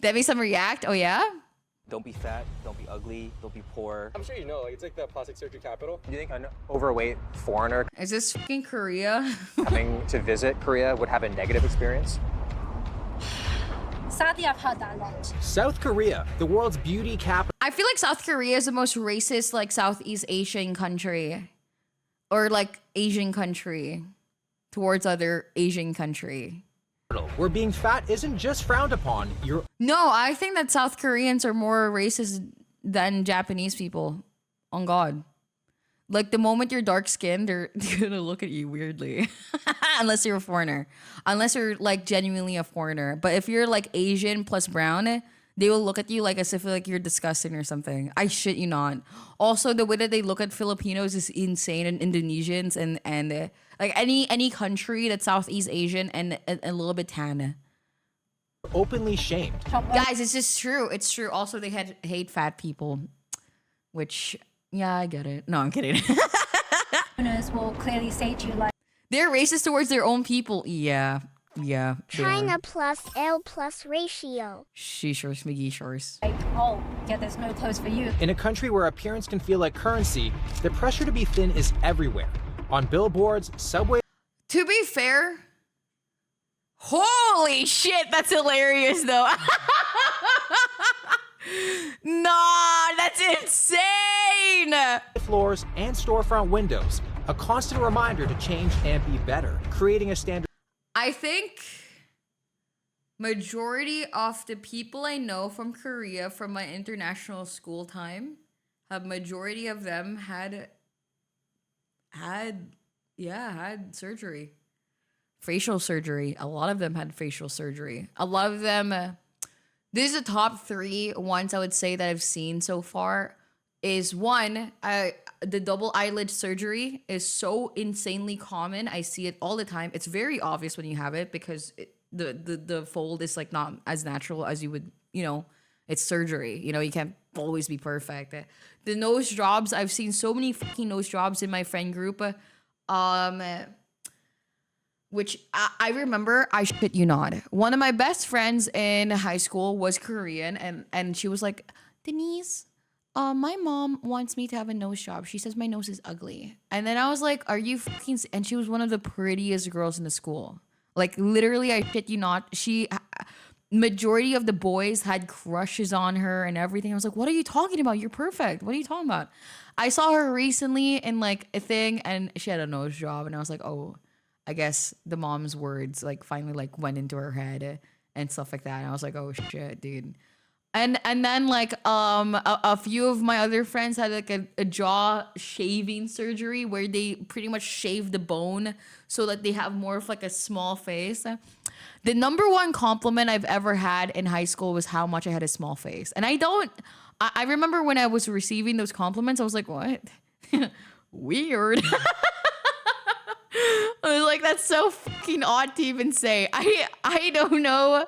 Demi, some react. Oh yeah. Don't be fat, don't be ugly, don't be poor. I'm sure you know, like, it's like the plastic surgery capital. Do you think an overweight foreigner Is this fucking Korea? coming to visit Korea would have a negative experience? Sadly, I've heard that a lot. South Korea, the world's beauty capital. I feel like South Korea is the most racist, like Southeast Asian country, or like Asian country, towards other Asian country. Where being fat isn't just frowned upon. No, I think that South Koreans are more racist than Japanese people. On God. Like, the moment you're dark skinned, they're gonna look at you weirdly. Unless you're a foreigner. Unless you're, like, genuinely a foreigner. But if you're, like, Asian plus brown, they will look at you like as if like you're disgusting or something. I shit you not. Also, the way that they look at Filipinos is insane, and Indonesians and like any country that's Southeast Asian and a little bit tan. Openly shamed. Guys, it's just true. It's true. Also, they hate fat people, which, yeah, I get it. No, I'm kidding. Owners will clearly say to you like, They're racist towards their own people. Yeah. Yeah. China plus L plus ratio. Shishors, McGee-shores. oh, yeah, there's no clothes for you. In a country where appearance can feel like currency, the pressure to be thin is everywhere. On billboards, subway. To be fair, holy shit, that's hilarious though. Nah, that's insane. Floors and storefront windows. A constant reminder to change and be better. Creating a standard. I think majority of the people I know from Korea from my international school time, majority of them had surgery. Facial surgery. A lot of them had facial surgery. A lot of them, this is the top 3 ones I would say that I've seen so far. Is one, the double eyelid surgery is so insanely common. I see it all the time. It's very obvious when you have it because the fold is like not as natural as you would, it's surgery. You can't always be perfect. The nose jobs, I've seen so many fucking nose jobs in my friend group. Which I remember, I shit you not. One of my best friends in high school was Korean, and she was like, Denise, my mom wants me to have a nose job. She says my nose is ugly. And then I was like, are you fucking... And she was one of the prettiest girls in the school. Like, literally, I shit you not. Majority of the boys had crushes on her and everything. I was like, what are you talking about? You're perfect. What are you talking about? I saw her recently in, like, a thing, and she had a nose job. And I was like, oh, I guess the mom's words, like, finally, like, went into her head and stuff like that. And I was like, oh, shit, dude. And then like a few of my other friends had like a jaw shaving surgery where they pretty much shave the bone so that they have more of like a small face. The number one compliment I've ever had in high school was how much I had a small face. And I remember when I was receiving those compliments, I was like, what? Weird. I was like, that's so fucking odd to even say. I don't know.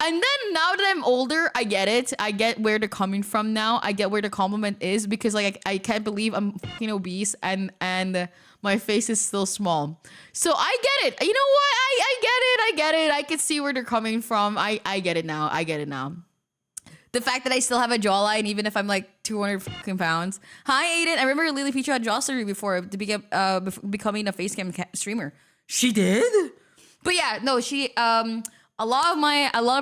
And then now that I'm older, I get it. I get where they're coming from now. I get where the compliment is because like I can't believe I'm fucking obese and my face is still small. So I get it. You know what? I get it. I can see where they're coming from. I get it now. The fact that I still have a jawline, even if I'm like 200 fucking pounds. Hi, Aiden. I remember Lily Peach had jaw surgery before to becoming a facecam streamer. She did? But yeah, no, she a lot of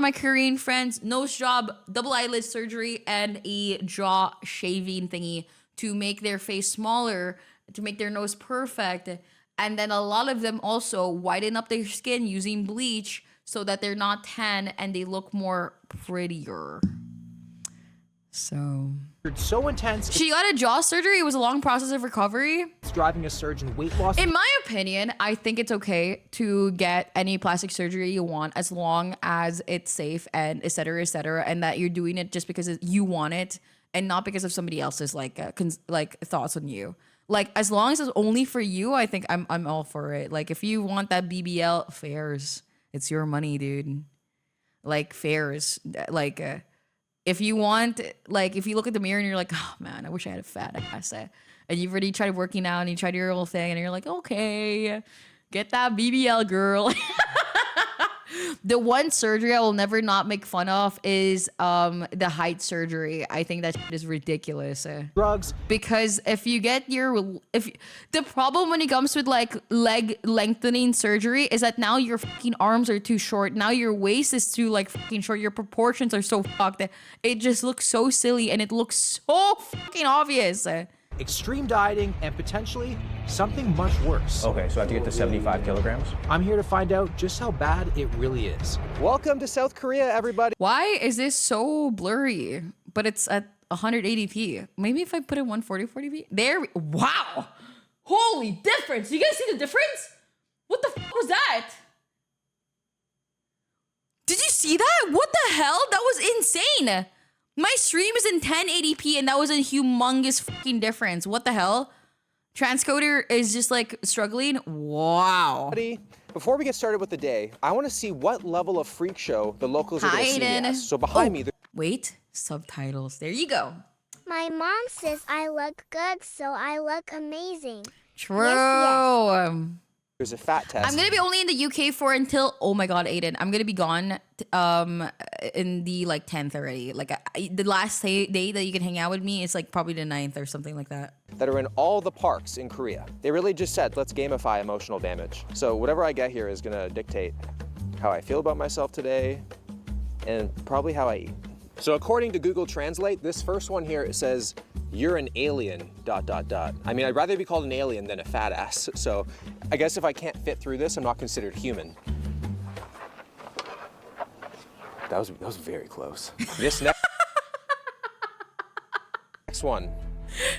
my Korean friends, nose job, double eyelid surgery, and a jaw shaving thingy to make their face smaller, to make their nose perfect. And then a lot of them also whiten up their skin using bleach so that they're not tan and they look more prettier. So intense. She got a jaw surgery. It was a long process of recovery. It's driving a surge in weight loss. In my opinion, I think it's okay to get any plastic surgery you want as long as it's safe and et cetera, and that you're doing it just because you want it and not because of somebody else's like thoughts on you. Like, as long as it's only for you, I think I'm all for it. Like, if you want that BBL, fairs. It's your money, dude. Like, fairs. Like, if you want, like, if you look at the mirror and you're like, oh man, I wish I had a fat ass, and you've already tried working out and you tried your whole thing and you're like, okay, get that BBL, girl. The one surgery I will never not make fun of is the height surgery. I think that shit is ridiculous. drugs, Because if the problem when it comes with like leg lengthening surgery is that now your fucking arms are too short. Now your waist is too like fucking short. Your proportions are so fucked. It just looks so silly and it looks so fucking obvious. extreme dieting, and potentially something much worse. Okay, so I have to get to 75 kilograms? I'm here to find out just how bad it really is. Welcome to South Korea, everybody. Why is this so blurry? But it's at 180p. Maybe if I put it 140p. Wow. Holy difference. You guys see the difference? What the fuck was that? Did you see that? What the hell? That was insane. My stream is in 1080p and that was a humongous fucking difference. What the hell? Transcoder is just like struggling. Wow. Before we get started with the day, I want to see what level of freak show the locals are going to see me Aiden. as. So behind me, Wait, subtitles. There you go. My mom says I look good, so I look amazing. True. Yes, there's a fat test. I'm gonna be only in the UK for until, oh my god, Aiden, I'm gonna be gone in the like 10th already. Like the last day that you can hang out with me is like probably the 9th or something like that. That are in all the parks in Korea. They really just said, let's gamify emotional damage. So whatever I get here is gonna dictate how I feel about myself today and probably how I eat. So according to Google Translate, this first one here, it says, you're an alien, ... I mean, I'd rather be called an alien than a fat ass. So I guess if I can't fit through this, I'm not considered human. That was very close. This next one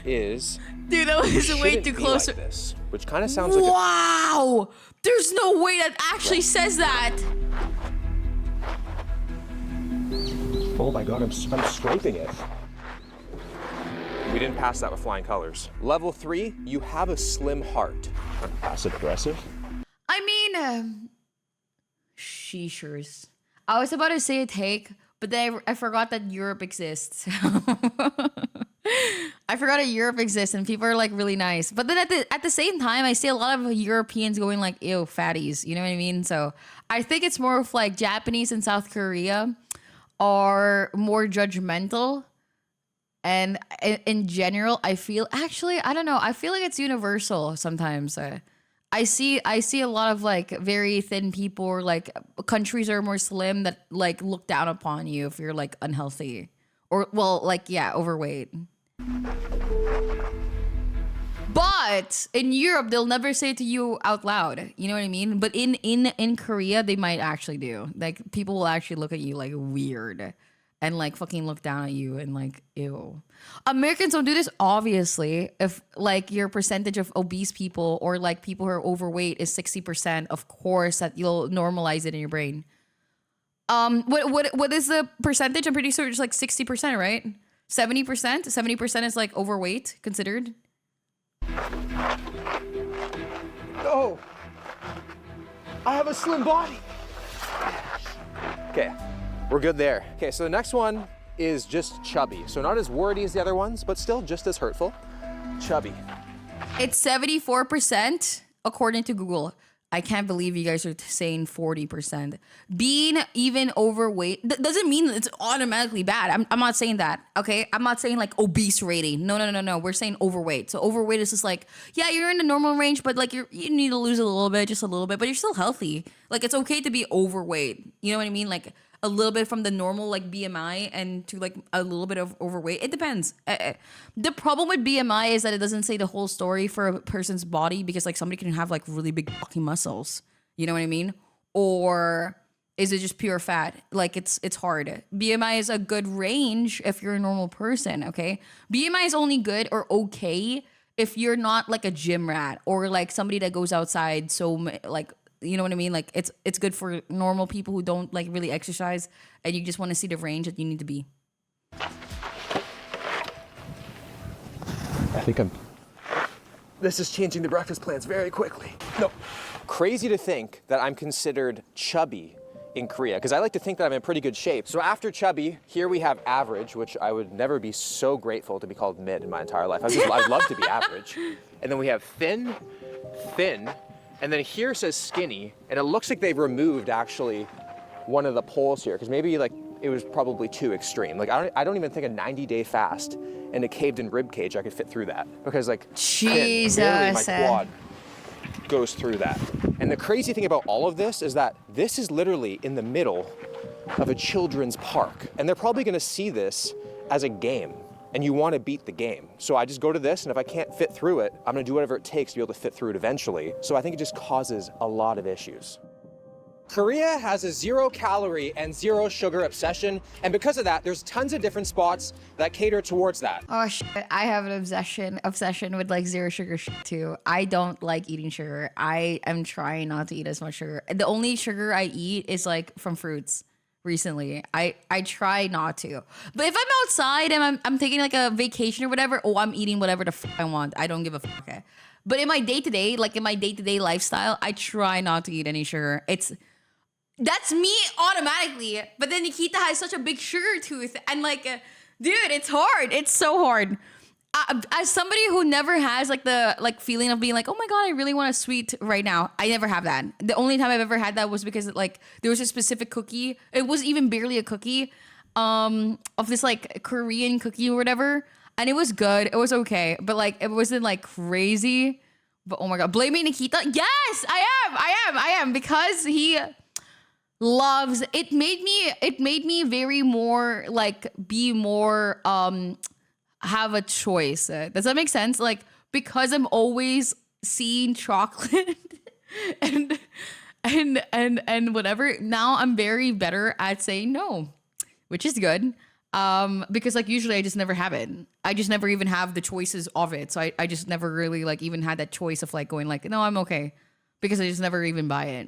is, Dude, that was way shouldn't too be close. like this, which kind of sounds like a Wow! There's no way that actually says that. oh my god, I'm scraping it. We didn't pass that with flying colors. Level 3, you have a slim heart. Passive aggressive. I mean, sheeshers. I was about to say a take, but then I forgot that Europe exists. I forgot that Europe exists and people are like really nice. But then at the same time, I see a lot of Europeans going like, ew, fatties. You know what I mean? So I think it's more of like Japanese and South Korea are more judgmental. And in general, I feel, actually, I don't know. I feel like it's universal sometimes. I see a lot of like very thin people, or like countries are more slim that like look down upon you if you're like unhealthy or, well, like, yeah, overweight. But in Europe, they'll never say it to you out loud. You know what I mean? But in Korea, they might actually do. Like people will actually look at you like weird. And like fucking look down at you and like, ew. Americans don't do this, obviously. If like your percentage of obese people or like people who are overweight is 60%, of course that you'll normalize it in your brain. What is the percentage? I'm pretty sure it's like 60%, right? 70%? 70% is like overweight considered. Oh, I have a slim body. Okay. We're good there. Okay, so the next one is just chubby. So not as wordy as the other ones, but still just as hurtful. Chubby. It's 74% according to Google. I can't believe you guys are saying 40%. Being even overweight doesn't mean it's automatically bad. I'm not saying that, okay? I'm not saying like obese rating. No. We're saying overweight. So overweight is just like, yeah, you're in the normal range, but like you need to lose a little bit, just a little bit, but you're still healthy. Like it's okay to be overweight. You know what I mean? Like a little bit from the normal like BMI and to like a little bit of overweight. It depends. The problem with BMI is that it doesn't say the whole story for a person's body, because like somebody can have like really big fucking muscles. You know what I mean? Or is it just pure fat? Like it's hard. BMI is a good range if you're a normal person, okay? BMI is only good or okay if you're not like a gym rat or like somebody that goes outside so like, you know what I mean? Like it's good for normal people who don't like really exercise and you just want to see the range that you need to be. I think this is changing the breakfast plans very quickly. No. Crazy to think that I'm considered chubby in Korea, because I like to think that I'm in pretty good shape. So after chubby, here we have average, which I would never be so grateful to be called mid in my entire life. I'd love to be average. And then we have thin, and then here says skinny, and it looks like they've removed actually one of the poles here, because maybe like it was probably too extreme. Like I don't even think a 90-day fast and a caved-in rib cage I could fit through that, because like Jesus, barely my quad goes through that. And the crazy thing about all of this is that this is literally in the middle of a children's park, and they're probably going to see this as a game, and you want to beat the game. So I just go to this, and if I can't fit through it, I'm going to do whatever it takes to be able to fit through it eventually. So I think it just causes a lot of issues. Korea has a 0-calorie and 0-sugar obsession, and because of that, there's tons of different spots that cater towards that. Oh shit, I have an obsession with like 0 sugar shit too. I don't like eating sugar. I am trying not to eat as much sugar. The only sugar I eat is like from fruits recently. I try not to. But if I'm outside and I'm taking like a vacation or whatever, oh, I'm eating whatever the fuck I want. I don't give a fuck. Okay? But in my day-to-day, like in my day-to-day lifestyle, I try not to eat any sugar. That's me automatically. But then Nikita has such a big sugar tooth. And like, dude, it's hard. It's so hard. As somebody who never has like the feeling of being like, oh my God, I really want a sweet right now. I never have that. The only time I've ever had that was because like there was a specific cookie. It was even barely a cookie of this like Korean cookie or whatever. And it was good. It was okay. But like, it wasn't like crazy. But oh my God, blaming Nikita? Yes, I am. Because he loves it. Made me very more like be more have a choice. Does that make sense? Like, because I'm always seeing chocolate and whatever, now I'm very better at saying no, which is good. Because like usually I just never have it. I just never even have the choices of it. So I just never really like even had that choice of like going like, no, I'm okay. Because I just never even buy it.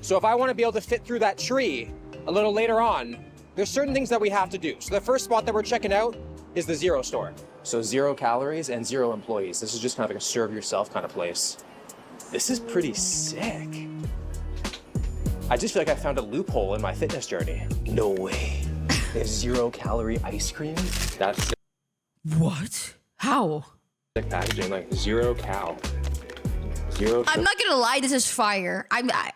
So if I want to be able to fit through that tree a little later on, there's certain things that we have to do. So the first spot that we're checking out is the Zero store. So 0 calories and 0 employees. This is just kind of like a serve yourself kind of place. This is pretty sick. I just feel like I found a loophole in my fitness journey. No way. They have 0-calorie ice cream? That's sick. What? How? Sick packaging, like 0 cal. 0 I'm not gonna lie, this is fire. I'm not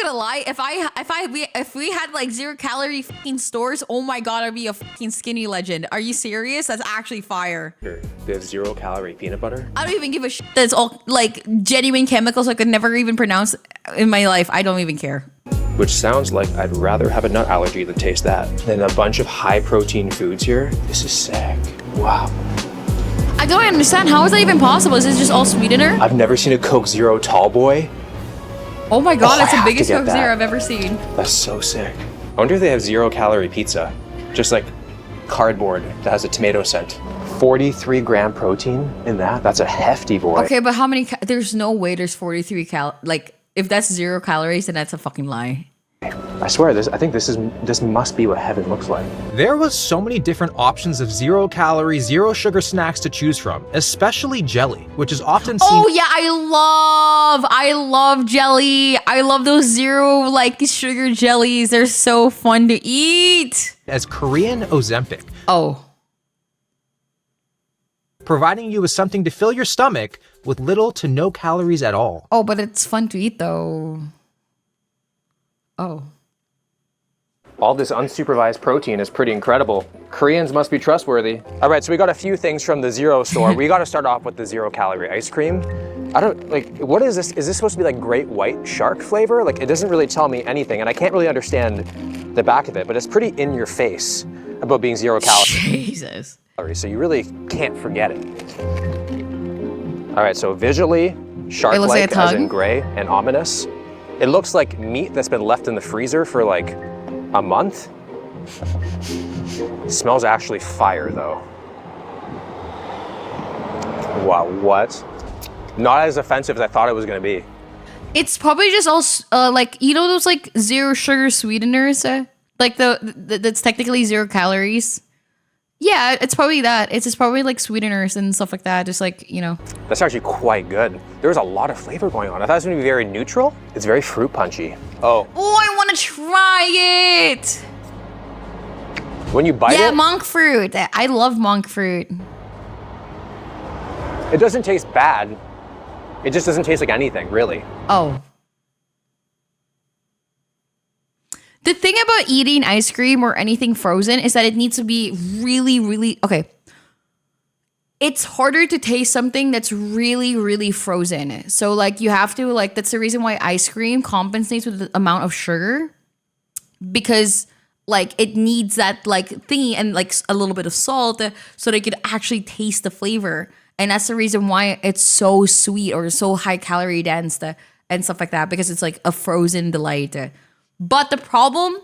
gonna lie. If we had like 0-calorie fucking stores, oh my God, I'd be a fucking skinny legend. Are you serious? That's actually fire. They have 0-calorie peanut butter. I don't even give a shit. That's all like genuine chemicals I could never even pronounce in my life. I don't even care. Which sounds like I'd rather have a nut allergy than taste that. Then a bunch of high protein foods here. This is sick. Wow. I don't understand. How is that even possible? Is this just all sweetener? I've never seen a Coke Zero tall boy. Oh my God, that's I the have to biggest get Coke that. Zero I've ever seen. That's so sick. I wonder if they have 0-calorie pizza. Just like cardboard that has a tomato scent. 43-gram protein in that? That's a hefty boy. Okay, but how many? There's no way there's 43 like, if that's 0 calories, then that's a fucking lie. I swear, I think this must be what heaven looks like. There was so many different options of 0-calorie, 0-sugar snacks to choose from, especially jelly, which is often seen— Oh yeah, I love jelly. I love those 0 like sugar jellies. They're so fun to eat. as Korean Ozempic. Oh. Providing you with something to fill your stomach with little to no calories at all. Oh, but it's fun to eat though. Oh. All this unsupervised protein is pretty incredible. Koreans must be trustworthy. All right, so we got a few things from the Zero store. We got to start off with the 0-calorie ice cream. I don't, like, what is this? Is this supposed to be like great white shark flavor? Like, it doesn't really tell me anything, and I can't really understand the back of it, but it's pretty in your face about being 0 calories. Jesus. So you really can't forget it. All right, so visually, shark-like as in gray and ominous. It looks like meat that's been left in the freezer for like a month. It smells actually fire though. Wow, what? Not as offensive as I thought it was gonna be. It's probably just all like, you know those like 0 sugar sweeteners? Like that's technically 0 calories. Yeah, it's probably that. It's probably like sweeteners and stuff like that. Just like, you know. That's actually quite good. There's a lot of flavor going on. I thought it was gonna be very neutral. It's very fruit punchy. Oh. Oh, I wanna try it. When you bite it. Yeah, monk fruit. I love monk fruit. It doesn't taste bad. It just doesn't taste like anything, really. Oh. The thing about eating ice cream or anything frozen is that it needs to be really, really okay. It's harder to taste something that's really, really frozen. So like you have to like that's the reason why ice cream compensates with the amount of sugar because like it needs that like thingy and like a little bit of salt so they could actually taste the flavor. And that's the reason why it's so sweet or so high calorie dense and stuff like that because it's like a frozen delight. But the problem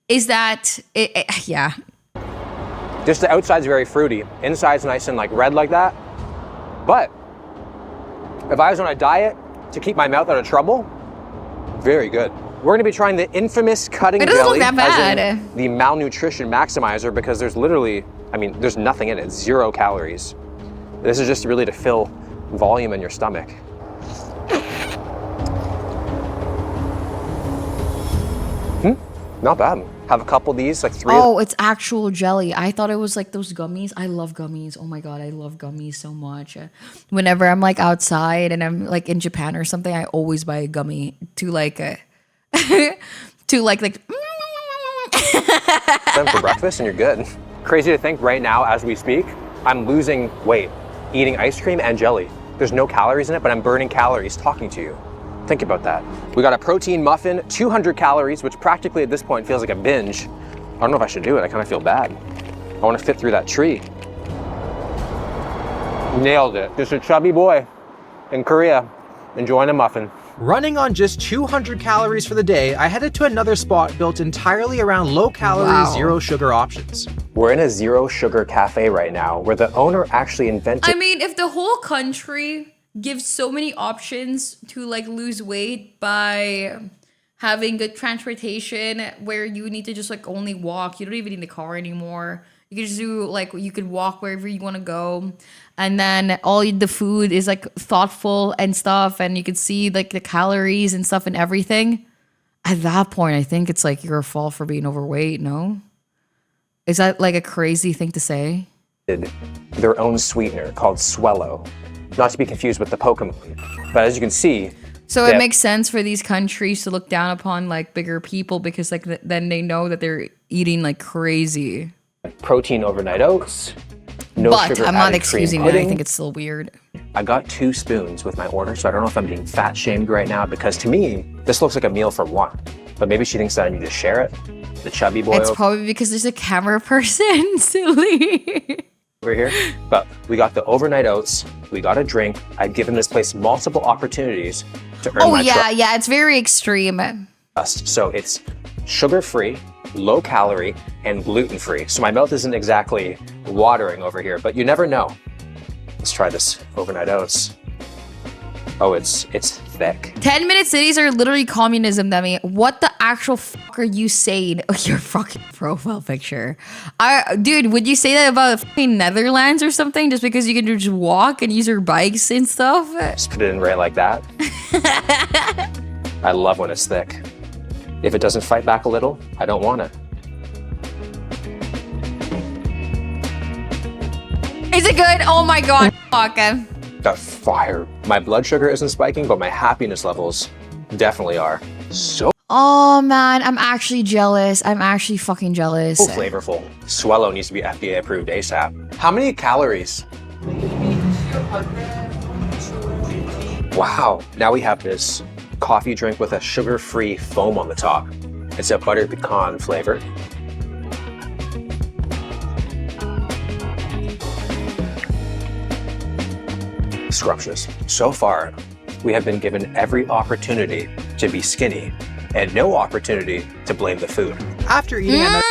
is that yeah. Just the outside's very fruity. Inside's nice and like red like that. But if I was on a diet to keep my mouth out of trouble, very good. We're gonna be trying the infamous cutting It doesn't jelly, look that as in bad. the malnutrition maximizer, because there's literally, I mean, there's nothing in it, 0 calories. This is just really to fill volume in your stomach. Not bad. Have a couple of these, like 3. Oh, it's actual jelly. I thought it was like those gummies. I love gummies. Oh my God, I love gummies so much. Whenever I'm like outside and I'm like in Japan or something, I always buy a gummy to like, to like. Them for breakfast and you're good. Crazy to think right now as we speak, I'm losing weight eating ice cream and jelly. There's no calories in it, but I'm burning calories talking to you. Think about that. We got a protein muffin, 200 calories, which practically at this point feels like a binge. I don't know if I should do it. I kind of feel bad. I want to fit through that tree. Nailed it. Just a chubby boy in Korea enjoying a muffin. Running on just 200 calories for the day, I headed to another spot built entirely around low-calorie, Wow. zero-sugar options. We're in a zero-sugar cafe right now where the owner actually invented I mean, if the whole country gives so many options to like lose weight by having good transportation where you need to just like only walk, you don't even need the car anymore. You can just do like you could walk wherever you want to go, and then all the food is like thoughtful and stuff, and you can see like the calories and stuff and everything. At that point, I think it's like your fault for being overweight. No, is that like a crazy thing to say? their own sweetener called Swellow, not to be confused with the Pokemon. But as you can see, So it makes sense for these countries to look down upon like bigger people because like then they know that they're eating like crazy. protein overnight oats, no But sugar I'm not added cream excusing it. I pudding. think it's still weird. I got 2 spoons with my order, so I don't know if I'm being fat shamed right now because to me, this looks like a meal for one. But maybe she thinks that I need to share it. The chubby boy It's probably because there's a camera person, silly. over here. But we got the overnight oats, we got a drink. I've given this place multiple opportunities to earn Oh my yeah, it's very extreme. trust. So it's sugar-free, low calorie, and gluten-free. So my mouth isn't exactly watering over here, but you never know. Let's try this overnight oats. Oh, it's thick. 10-minute cities are literally communism, Demi. What the actual fuck are you saying? Oh, your fucking profile picture. Dude, would you say that about fucking Netherlands or something? Just because you can just walk and use your bikes and stuff? Just put it in right like that. I love when it's thick. If it doesn't fight back a little, I don't want it. Is it good? Oh my god. Fuck. Got fire. My blood sugar isn't spiking, but my happiness levels definitely are. So Oh man, I'm actually jealous. I'm actually fucking jealous. flavorful. Swellow needs to be FDA approved ASAP. How many calories? Wow. Now we have this coffee drink with a sugar-free foam on the top. It's a butter pecan flavor. Scrumptious. So far, we have been given every opportunity to be skinny and no opportunity to blame the food. After eating, I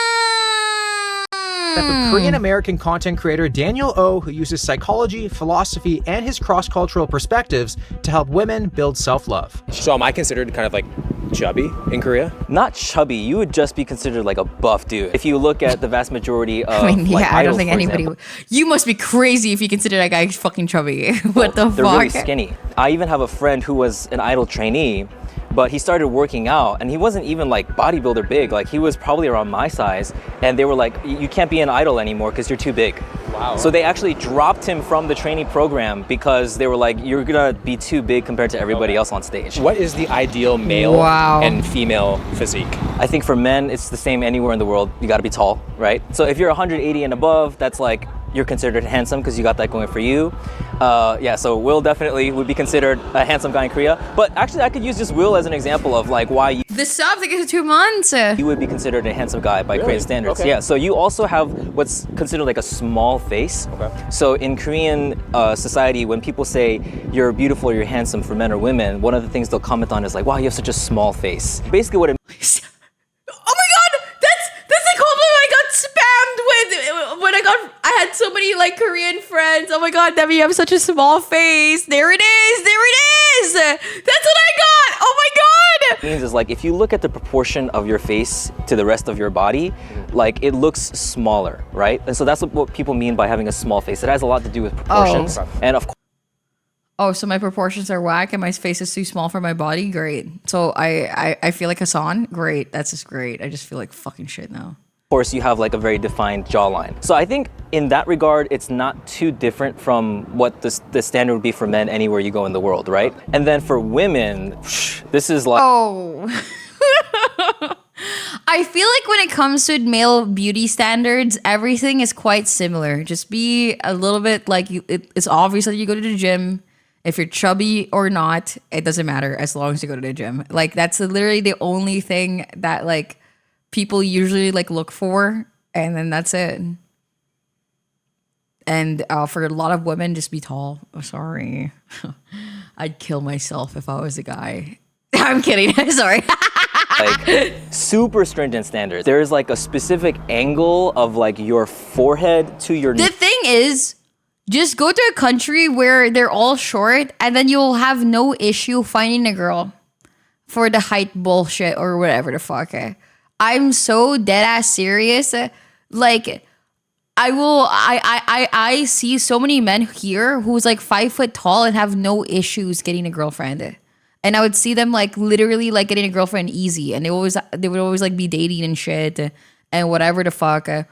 met with Korean-American content creator Daniel Oh, who uses psychology, philosophy, and his cross-cultural perspectives to help women build self-love. So am I considered kind of like chubby in Korea? Not chubby, you would just be considered like a buff dude. If you look at the vast majority of I mean, yeah, like, I don't idols, think for anybody example, You must be crazy if you consider that guy fucking chubby. What the they're fuck? really skinny. I even have a friend who was an idol trainee, but he started working out and he wasn't even like bodybuilder big. Like he was probably around my size and they were like, you can't be an idol anymore because you're too big. Wow. So they actually dropped him from the training program because they were like, you're gonna be too big compared to everybody else on stage. What is the ideal male Wow. and female physique? I think for men, it's the same anywhere in the world. You gotta be tall, right? So if you're 180 and above, that's like, you're considered handsome because you got that going for you. Yeah, so Will definitely would be considered a handsome guy in Korea. But actually, I could use just Will as an example of like why The sub, they get 2 months. you would be considered a handsome guy by Korean standards. Okay. Yeah, so you also have what's considered like a small face. Okay. So in Korean society, when people say you're beautiful or you're handsome for men or women, one of the things they'll comment on is like, wow, you have such a small face. Basically what it Oh my god, that's a compliment I got spammed with when I had so many like Korean friends. Oh my god, Demi, you have such a small face. There it is. That's what I got. Oh my god. means is like if you look at the proportion of your face to the rest of your body, like it looks smaller, right? And so that's what people mean by having a small face. It has a lot to do with proportions. And of course, Oh, so my proportions are whack and my face is too small for my body? Great. So I feel like Hassan? Great. That's just great. I just feel like fucking shit now. of course, you have like a very defined jawline. So I think in that regard, it's not too different from what the standard would be for men anywhere you go in the world, right? And then for women, this is like... Oh. I feel like when it comes to male beauty standards, everything is quite similar. Just be a little bit like, it's obvious that you go to the gym. If you're chubby or not, it doesn't matter as long as you go to the gym. Like that's literally the only thing that like people usually like look for, and then that's it. And for a lot of women, just be tall. Oh, sorry. I'd kill myself if I was a guy. I'm kidding. Sorry. like super stringent standards. There's like a specific angle of like your forehead to your... The thing is, just go to a country where they're all short and then you'll have no issue finding a girl for the height bullshit or whatever the fuck. I'm so dead ass serious. Like I see so many men here who's like 5 foot tall and have no issues getting a girlfriend. And I would see them like literally like getting a girlfriend easy, and they would always like be dating and shit and whatever the fuck. And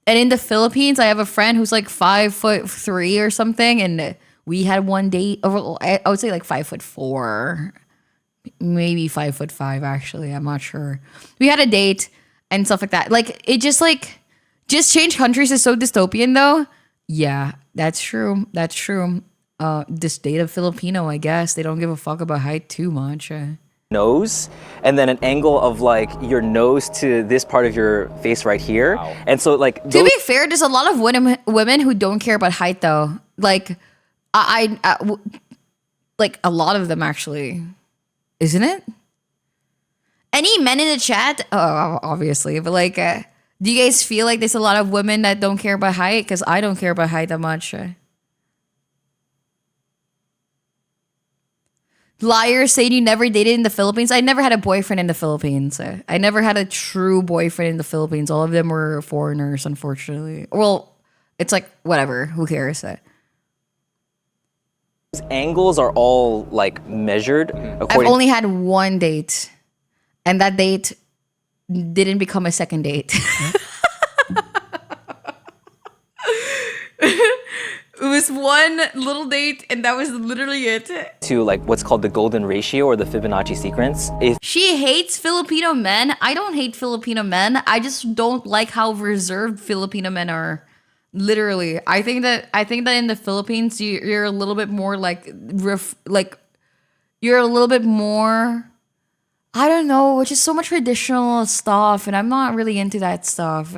in the Philippines, I have a friend who's like 5'3" or something, and we had one date. I would say like 5'4", maybe 5'5" actually. I'm not sure. We had a date and stuff like that. Like it just change countries is so dystopian though. Yeah, that's true. That's true. This date of Filipino, I guess they don't give a fuck about height too much. Nose, and then an angle of like your nose to this part of your face right here. Wow. And so like to be fair, there's a lot of women who don't care about height though. Like like a lot of them actually, isn't it? Any men in the chat? Oh, obviously, but like, do you guys feel like there's a lot of women that don't care about height? Because I don't care about height that much. Liars saying you never dated in the Philippines. I never had a boyfriend in the Philippines. I never had a true boyfriend in the Philippines. All of them were foreigners, unfortunately. Well, it's like, whatever. Who cares? Angles are all like measured I've only had one date. And that date didn't become a second date. It was one little date, and that was literally it. To like what's called the golden ratio or the Fibonacci sequence. If she hates Filipino men, I don't hate Filipino men. I just don't like how reserved Filipino men are. Literally, I think that in the Philippines, you're a little bit more like you're a little bit more. I don't know, just so much traditional stuff, and I'm not really into that stuff.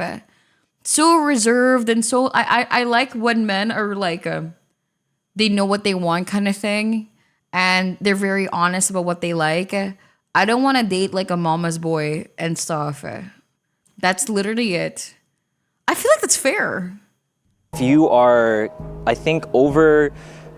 So reserved and so I like when men are like they know what they want kind of thing, and they're very honest about what they like. I don't want to date like a mama's boy and stuff. That's literally it. I feel like that's fair. If you are, I think, over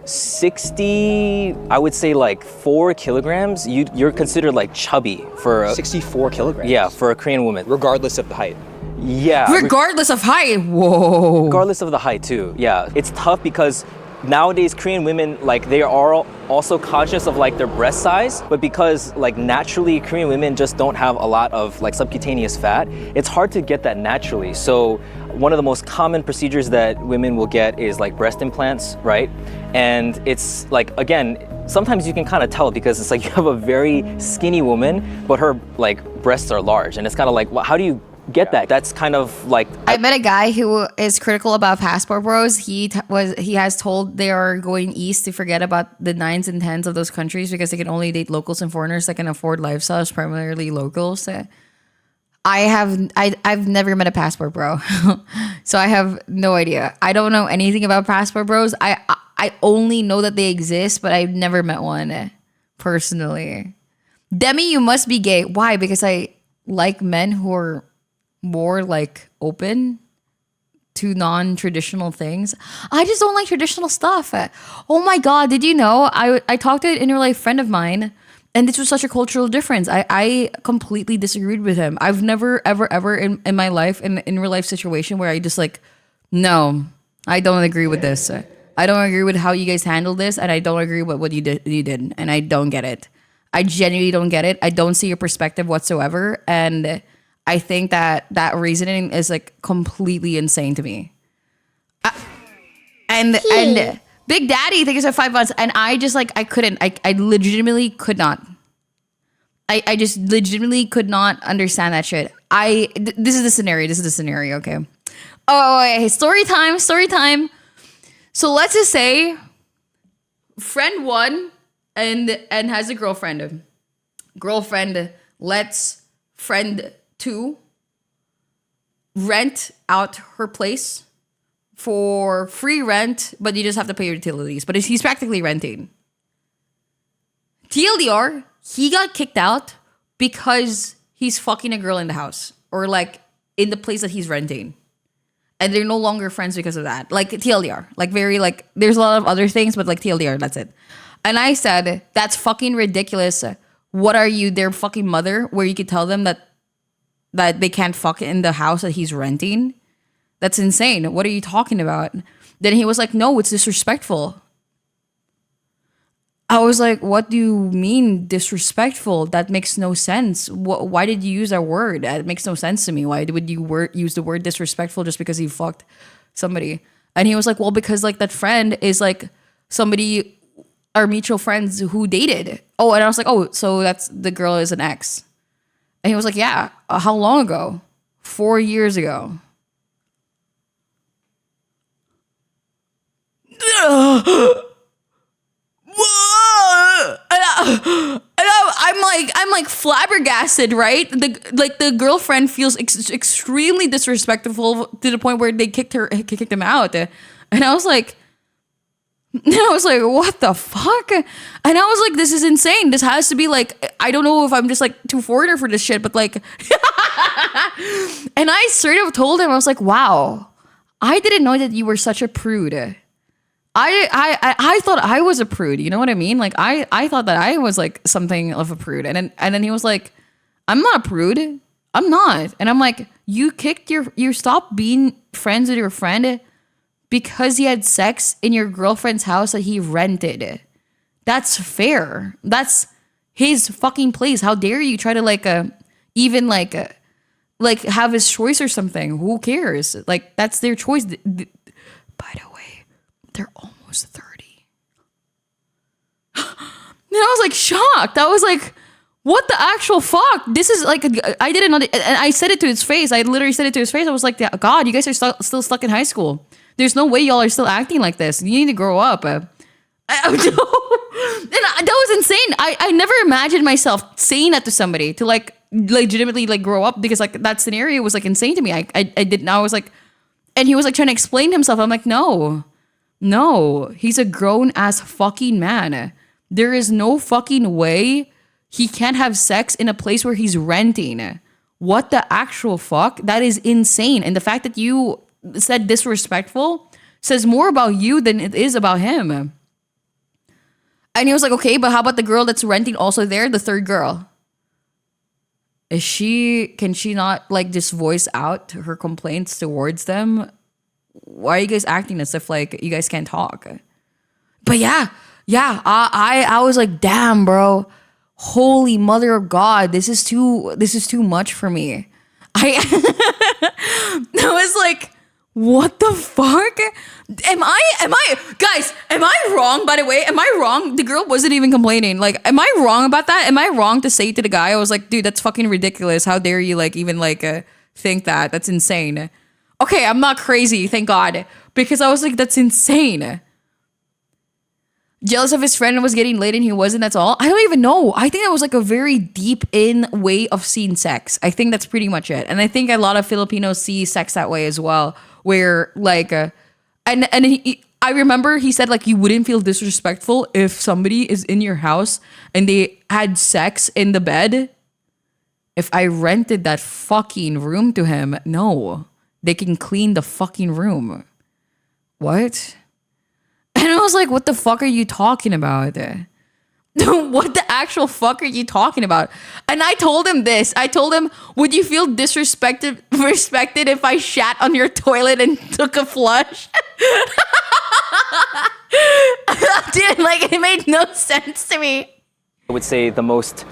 60, I would say like 4 kilograms, you're considered like chubby for 64 kilograms? Yeah, for a Korean woman. Regardless of the height. Yeah. Regardless of height. Whoa. Regardless of the height too. Yeah. It's tough because nowadays Korean women, like they are also conscious of like their breast size, but because like naturally Korean women just don't have a lot of like subcutaneous fat, it's hard to get that naturally. So one of the most common procedures that women will get is like breast implants, right? And it's like, again, sometimes you can kind of tell because it's like you have a very skinny woman, but her like breasts are large. And it's kind of like, well, how do you get that? That's kind of like... I met a guy who is critical about passport bros. He has told they are going east to forget about the 9s and 10s of those countries because they can only date locals and foreigners that can afford lifestyles, primarily locals. I've never met a passport bro, so I have no idea. I don't know anything about passport bros. I only know that they exist, but I've never met one personally. Demi, you must be gay. Why? Because I like men who are more like open to non-traditional things. I just don't like traditional stuff. Oh my God, did you know? I talked to an in real life friend of mine, and this was such a cultural difference. I completely disagreed with him. I've never, ever in my life, in real life situation where I just like, no, I don't agree with this. I don't agree with how you guys handled this, and I don't agree with what you did, and I don't get it. I genuinely don't get it. I don't see your perspective whatsoever, and I think that reasoning is like completely insane to me. And Big Daddy, thank you for 5 months. And I just like, I couldn't, I legitimately could not. I just legitimately could not understand that shit. This is the scenario, okay? Oh, okay, story time. So let's just say friend 1 and has a girlfriend. Girlfriend lets friend 2 rent out her place for free rent, but you just have to pay your utilities. But he's practically renting. TLDR, he got kicked out because he's fucking a girl in the house or like in the place that he's renting. And they're no longer friends because of that. Like TLDR, like very like, there's a lot of other things, but like TLDR, that's it. And I said, that's fucking ridiculous. What are you, their fucking mother, where you could tell them that they can't fuck in the house that he's renting? That's insane. What are you talking about? Then he was like, no, it's disrespectful. I was like, what do you mean disrespectful? That makes no sense. Why did you use that word? That makes no sense to me. Why would you use the word disrespectful just because he fucked somebody? And he was like, well, because like that friend is like somebody, our mutual friends who dated. Oh, and I was like, oh, so that's the girl is an ex. And he was like, yeah, how long ago? 4 years ago. I'm like flabbergasted, right? The girlfriend feels extremely disrespectful to the point where they kicked him out. And I was like, what the fuck? And I was like, this is insane. This has to be like, I don't know if I'm just like too foreigner for this shit, but like, and I sort of told him, I was like, wow, I didn't know that you were such a prude. I thought I was a prude. You know what I mean? Like I thought that I was like something of a prude. And then he was like, I'm not a prude. I'm not. And I'm like, you stopped being friends with your friend because he had sex in your girlfriend's house that he rented. That's fair. That's his fucking place. How dare you try to like even like have his choice or something? Who cares? Like that's their choice. By the way, they're almost 30. And I was like shocked. I was like, what the actual fuck? This is like, I didn't know. And I said it to his face. I literally said it to his face. I was like, God, you guys are still stuck in high school. There's no way y'all are still acting like this. You need to grow up. And that was insane. I never imagined myself saying that to somebody to like legitimately like grow up, because like that scenario was like insane to me. I didn't. I was like, and he was like trying to explain himself. I'm like, no, he's a grown ass fucking man. There is no fucking way he can't have sex in a place where he's renting. What the actual fuck? That is insane. And the fact that you said disrespectful says more about you than it is about him. And he was like, okay, but how about the girl that's renting also there, the third girl? Can she not like just voice out her complaints towards them? Why are you guys acting as if like you guys can't talk? But yeah, I was like, damn, bro. Holy mother of God, this is too much for me. I was like, What the fuck? Am I guys, am I wrong, by the way? Am I wrong? The girl wasn't even complaining. Like, am I wrong about that? Am I wrong to say to the guy, I was like, dude, that's fucking ridiculous. How dare you like even like think that? That's insane. Okay, I'm not crazy, thank God. Because I was like, that's insane. Jealous of his friend was getting laid and he wasn't, that's all. I don't even know. I think that was like a very deep in way of seeing sex. I think that's pretty much it. And I think a lot of Filipinos see sex that way as well. Where like, I remember he said like you wouldn't feel disrespectful if somebody is in your house and they had sex in the bed. If I rented that fucking room to him, no. They can clean the fucking room. What? And I was like, what the fuck are you talking about? What the actual fuck are you talking about? And I told him this. I told him, would you feel respected if I shat on your toilet and took a flush? Dude, like, it made no sense to me. I would say the most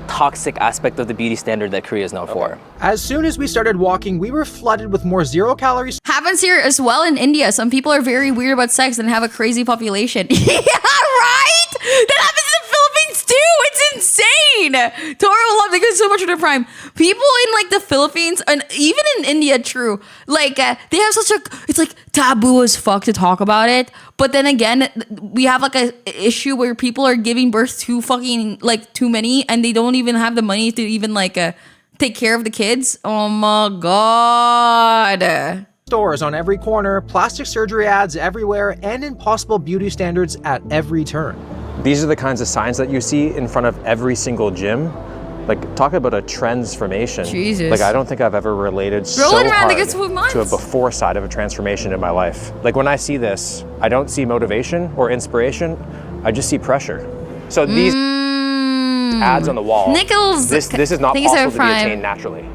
toxic aspect of the beauty standard that Korea is known for. As soon as we started walking, we were flooded with more 0-calorie Happens here as well in India. Some people are very weird about sex and have a crazy population. Yeah, right? That happens in the Philippines too. It's insane. Toro love, they get so much of their prime. People in like the Philippines and even in India, true. Like they have such a, it's like taboo as fuck to talk about it. But then again, we have like a issue where people are giving birth to fucking like too many and they don't even have the money to even like take care of the kids. Oh my God. stores on every corner, plastic surgery ads everywhere, and impossible beauty standards at every turn. These are the kinds of signs that you see in front of every single gym. Like, talk about a transformation. Jesus. Like, I don't think I've ever related so Rolling around hard like it's 2 months. to a before side of a transformation in my life. Like, when I see this, I don't see motivation or inspiration. I just see pressure. So these ads on the wall, Nichols. this is not Thank you so possible to be much. attained naturally.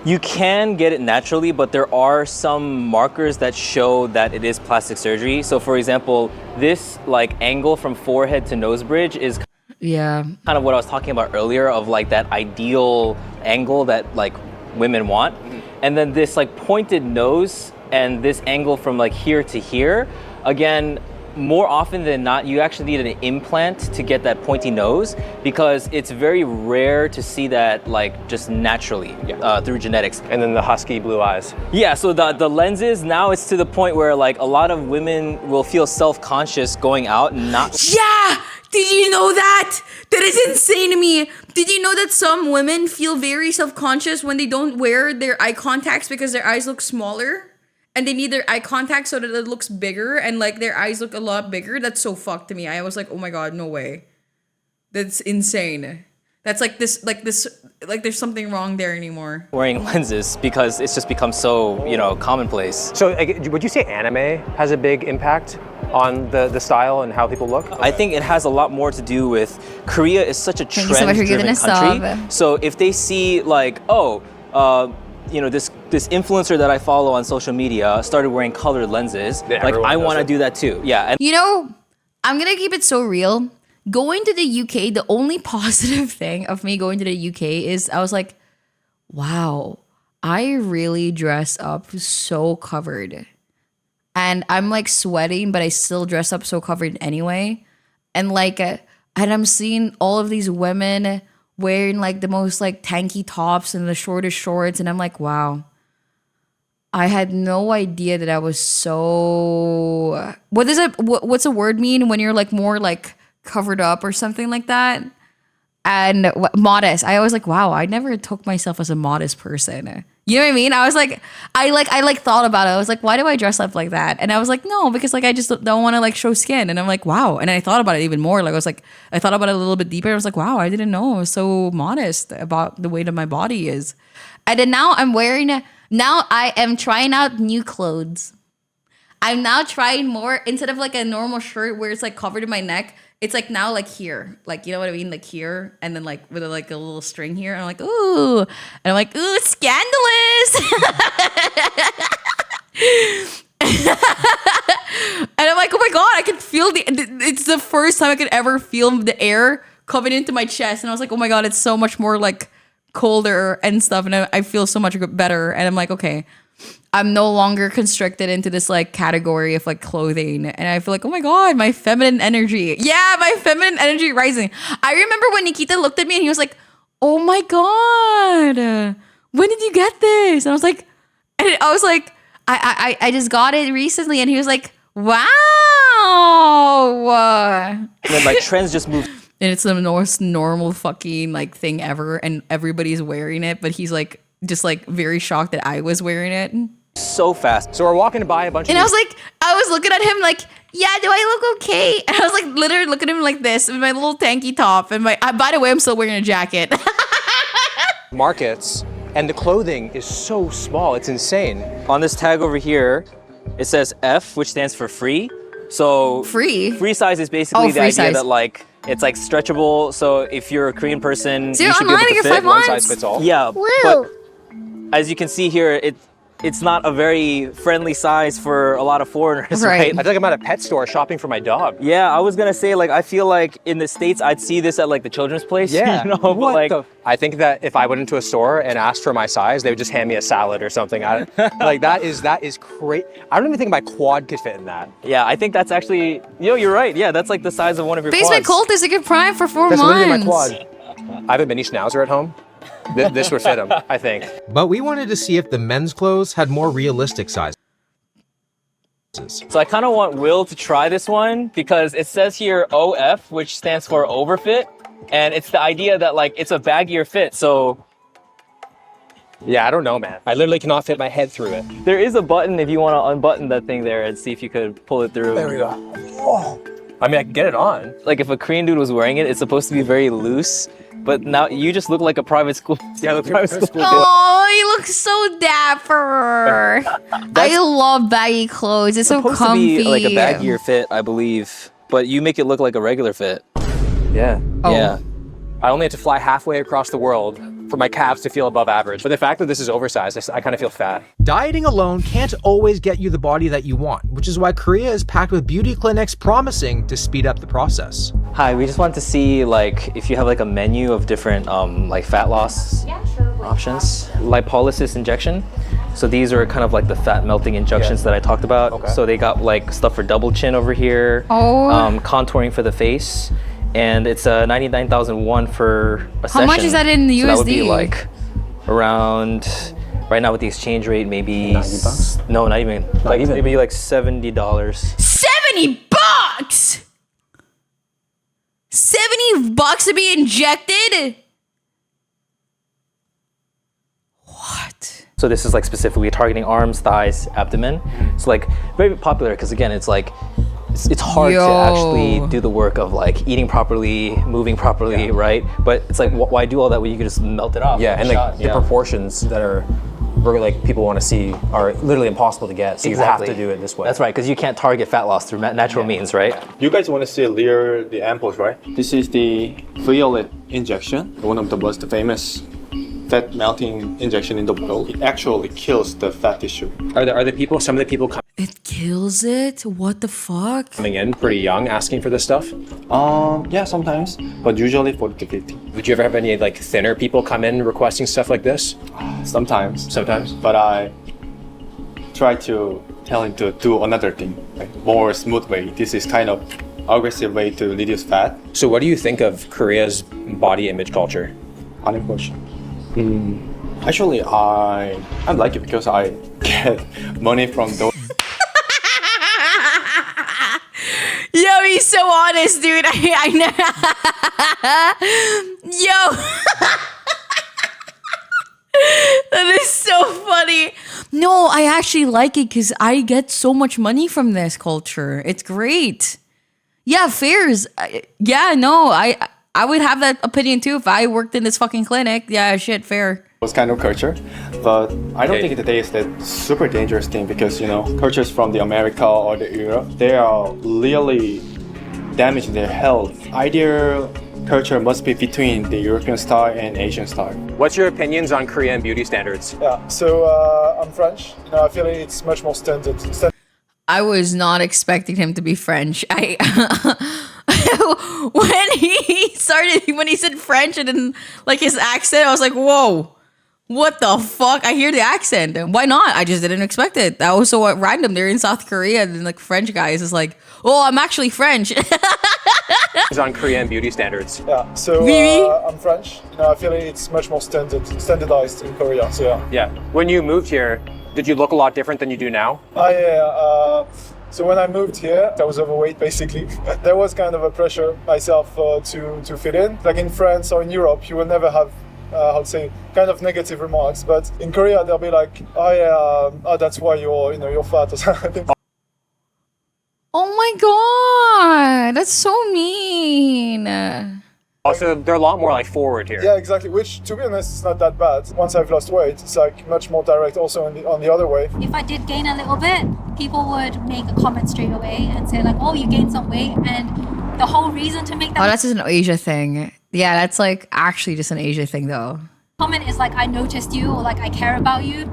You can get it naturally, but there are some markers that show that it is plastic surgery. So for example, this like angle from forehead to nose bridge is Yeah. kind of what I was talking about earlier of like that ideal angle that like women want. And then this like pointed nose and this angle from like here to here, again, more often than not, you actually need an implant to get that pointy nose because it's very rare to see that like just naturally through genetics. And then the husky blue eyes. Yeah, so the lenses, now it's to the point where like a lot of women will feel self-conscious going out and not. Yeah! Did you know that? That is insane to me. Did you know that some women feel very self-conscious when they don't wear their eye contacts because their eyes look smaller? And they need their eye contact so that it looks bigger and like their eyes look a lot bigger? That's so fucked to me. I was like, oh my God, no way. That's insane. That's like this, like there's something wrong there anymore. Wearing lenses because it's just become so, you know, commonplace. So would you say anime has a big impact on the style and how people look? I think it has a lot more to do with Korea is such a Thank you so much for giving trend-driven us country. sub. So if they see like, you know, this influencer that I follow on social media started wearing colored lenses, Yeah, like everyone I does want to it. do that too. Yeah, and You know, I'm gonna keep it so real. Going to the UK, the only positive thing of me going to the UK is I was like, wow, I really dress up so covered. And I'm like sweating, but I still dress up so covered anyway. And like, and I'm seeing all of these women wearing like the most like tanky tops and the shortest shorts. And I'm like, wow. I had no idea that I was so, what is it? What's a word mean when you're like more like covered up or something like that? And modest. I was like, wow, I never took myself as a modest person. You know what I mean? I was like, I thought about it. I was like, why do I dress up like that? And I was like, no, because like I just don't want to like show skin. And I'm like, wow. And I thought about it even more. Like I thought about it a little bit deeper. I was like, wow, I didn't know I was so modest about the way that my body is. And then now I am trying out new clothes. I'm now trying more, instead of like a normal shirt where it's like covered in my neck, it's like now like here, like, you know what I mean? Like here, and then like with like a little string here. And I'm like, ooh. And I'm like, ooh, scandalous. And I'm like, oh my God, I can feel it's the first time I could ever feel the air coming into my chest. And I was like, oh my God, it's so much more like colder and stuff. And I feel so much better. And I'm like, okay, I'm no longer constricted into this like category of like clothing, and I feel like, oh my god, my feminine energy. Yeah, my feminine energy rising. I remember when Nikita looked at me and he was like, oh my god, when did you get this? And I was like, I just got it recently, and he was like, wow. And then like trends just move. And it's the most normal fucking like thing ever, and everybody's wearing it, but he's like just like very shocked that I was wearing it. So fast. So we're walking by a bunch And of I was looking at him like, yeah, do I look okay? And I was like literally looking at him like this with my little tanky top and by the way, I'm still wearing a jacket. markets, and the clothing is so small. It's insane. On this tag over here, it says F, which stands for free. So Free? Free size is basically the free idea size. that like it's like stretchable. So if you're a Korean person, So you you're should be online able and to you're fit. 5 One size months? fits all. Yeah, Woo! but as you can see here, it's not a very friendly size for a lot of foreigners, Right. right? I feel like I'm at a pet store shopping for my dog. Yeah, I was gonna say like I feel like in the States I'd see this at like the children's place. Yeah. You know, but like I think that if I went into a store and asked for my size, they would just hand me a salad or something. Like that is great. I don't even think my quad could fit in that. yeah, I think that's actually you're right. Yeah, that's like the size of one of your Basement quads. Cult is a good prime for 4 That's months. literally my quad. I have a mini schnauzer at home. This would fit him, I think. But we wanted to see if the men's clothes had more realistic sizes. So I kind of want Will to try this one because it says here OF, which stands for overfit, and it's the idea that like it's a baggier fit. So Yeah, I don't know, man. I literally cannot fit my head through it. there is a button if you want to unbutton that thing there and see if you could pull it through. There we go. Oh. I mean, I can get it on. Like if a Korean dude was wearing it, it's supposed to be very loose, but now you just look like a private school. Yeah, look, private school. Oh, you look so dapper. I love baggy clothes. It's so Supposed comfy. to be like a baggier fit, I believe, but you make it look like a regular fit. Yeah. Oh. Yeah. I only had to fly halfway across the world for my calves to feel above average. But the fact that this is oversized, I kind of feel fat. Dieting alone can't always get you the body that you want, which is why Korea is packed with beauty clinics promising to speed up the process. Hi, we just wanted to see like if you have like a menu of different like fat loss options. Lipolysis injection. So these are kind of like the fat melting injections that I talked about. Okay. So they got like stuff for double chin over here. Oh. Contouring for the face. And it's 99,001 for a session. How much is that in So that would be USD? like around, right now with the exchange rate, maybe $90? No, not even. Like even? maybe like $70. $70! $70 to be injected? What? So this is like specifically targeting arms, thighs, abdomen. It's like very popular because again, it's like it's hard to actually do the work of like eating properly, moving properly, right? But it's like why do all that when you can just melt it off? Yeah, in a and like shot? the proportions that are really like people want to see are literally impossible to get. So you have to do it this way. That's right, because you can't target fat loss through natural means, right? You guys want to see the ampoules, right? This is the violet injection, one of the most famous fat melting injection in the world. It actually kills the fat tissue. Are the people, some of the people It kills it? What the fuck? coming in pretty young asking for this stuff? Yeah, sometimes, but usually 40 to 50. Would you ever have any like thinner people come in requesting stuff like this? Sometimes, Sometimes. but I try to tell him to do another thing, like more smooth way. This is kind of aggressive way to reduce fat. So what do you think of Korea's body image culture? Unimportant. Actually, I like it because I get money from those. Yo, he's so honest, dude. I know. Yo. That is so funny. No, I actually like it because I get so much money from this culture. It's great. Yeah, fairs. Yeah, no, I would have that opinion too if I worked in this fucking clinic. Yeah, shit, fair. Those kind of culture, but I don't think that is that super dangerous thing because cultures from the America or the Europe, they are really damaging their health. Ideal culture must be between the European style and Asian style. What's your opinions on Korean beauty standards? Yeah, so I'm French. I feel it's much more standard. I was not expecting him to be French. When he said French and then like his accent, I was like, whoa, What the fuck? I hear the accent. Why not? I just didn't expect it. That was so random. They're in South Korea and like French guys is like, oh, I'm actually French. It's on Korean beauty standards. Yeah, so Really? I'm French. I feel it's much more standardized in Korea. So yeah. Yeah. When you moved here, did you look a lot different than you do now? So when I moved here, I was overweight basically. There was kind of a pressure myself to fit in. Like in France or in Europe, you will never have how to say kind of negative remarks, but in Korea they'll be like, oh yeah, that's why you're fat or something. Oh my god, that's so mean. Also, they're a lot more like forward here. Yeah, exactly. Which, to be honest, is not that bad. Once I've lost weight, it's like much more direct. Also on the other way. If I did gain a little bit, people would make a comment straight away and say like, oh, you gained some weight, and the whole reason to make Oh, that that's just an Asia thing. Yeah, that's like actually just an Asia thing though. comment is like, I noticed you, or like I care about you.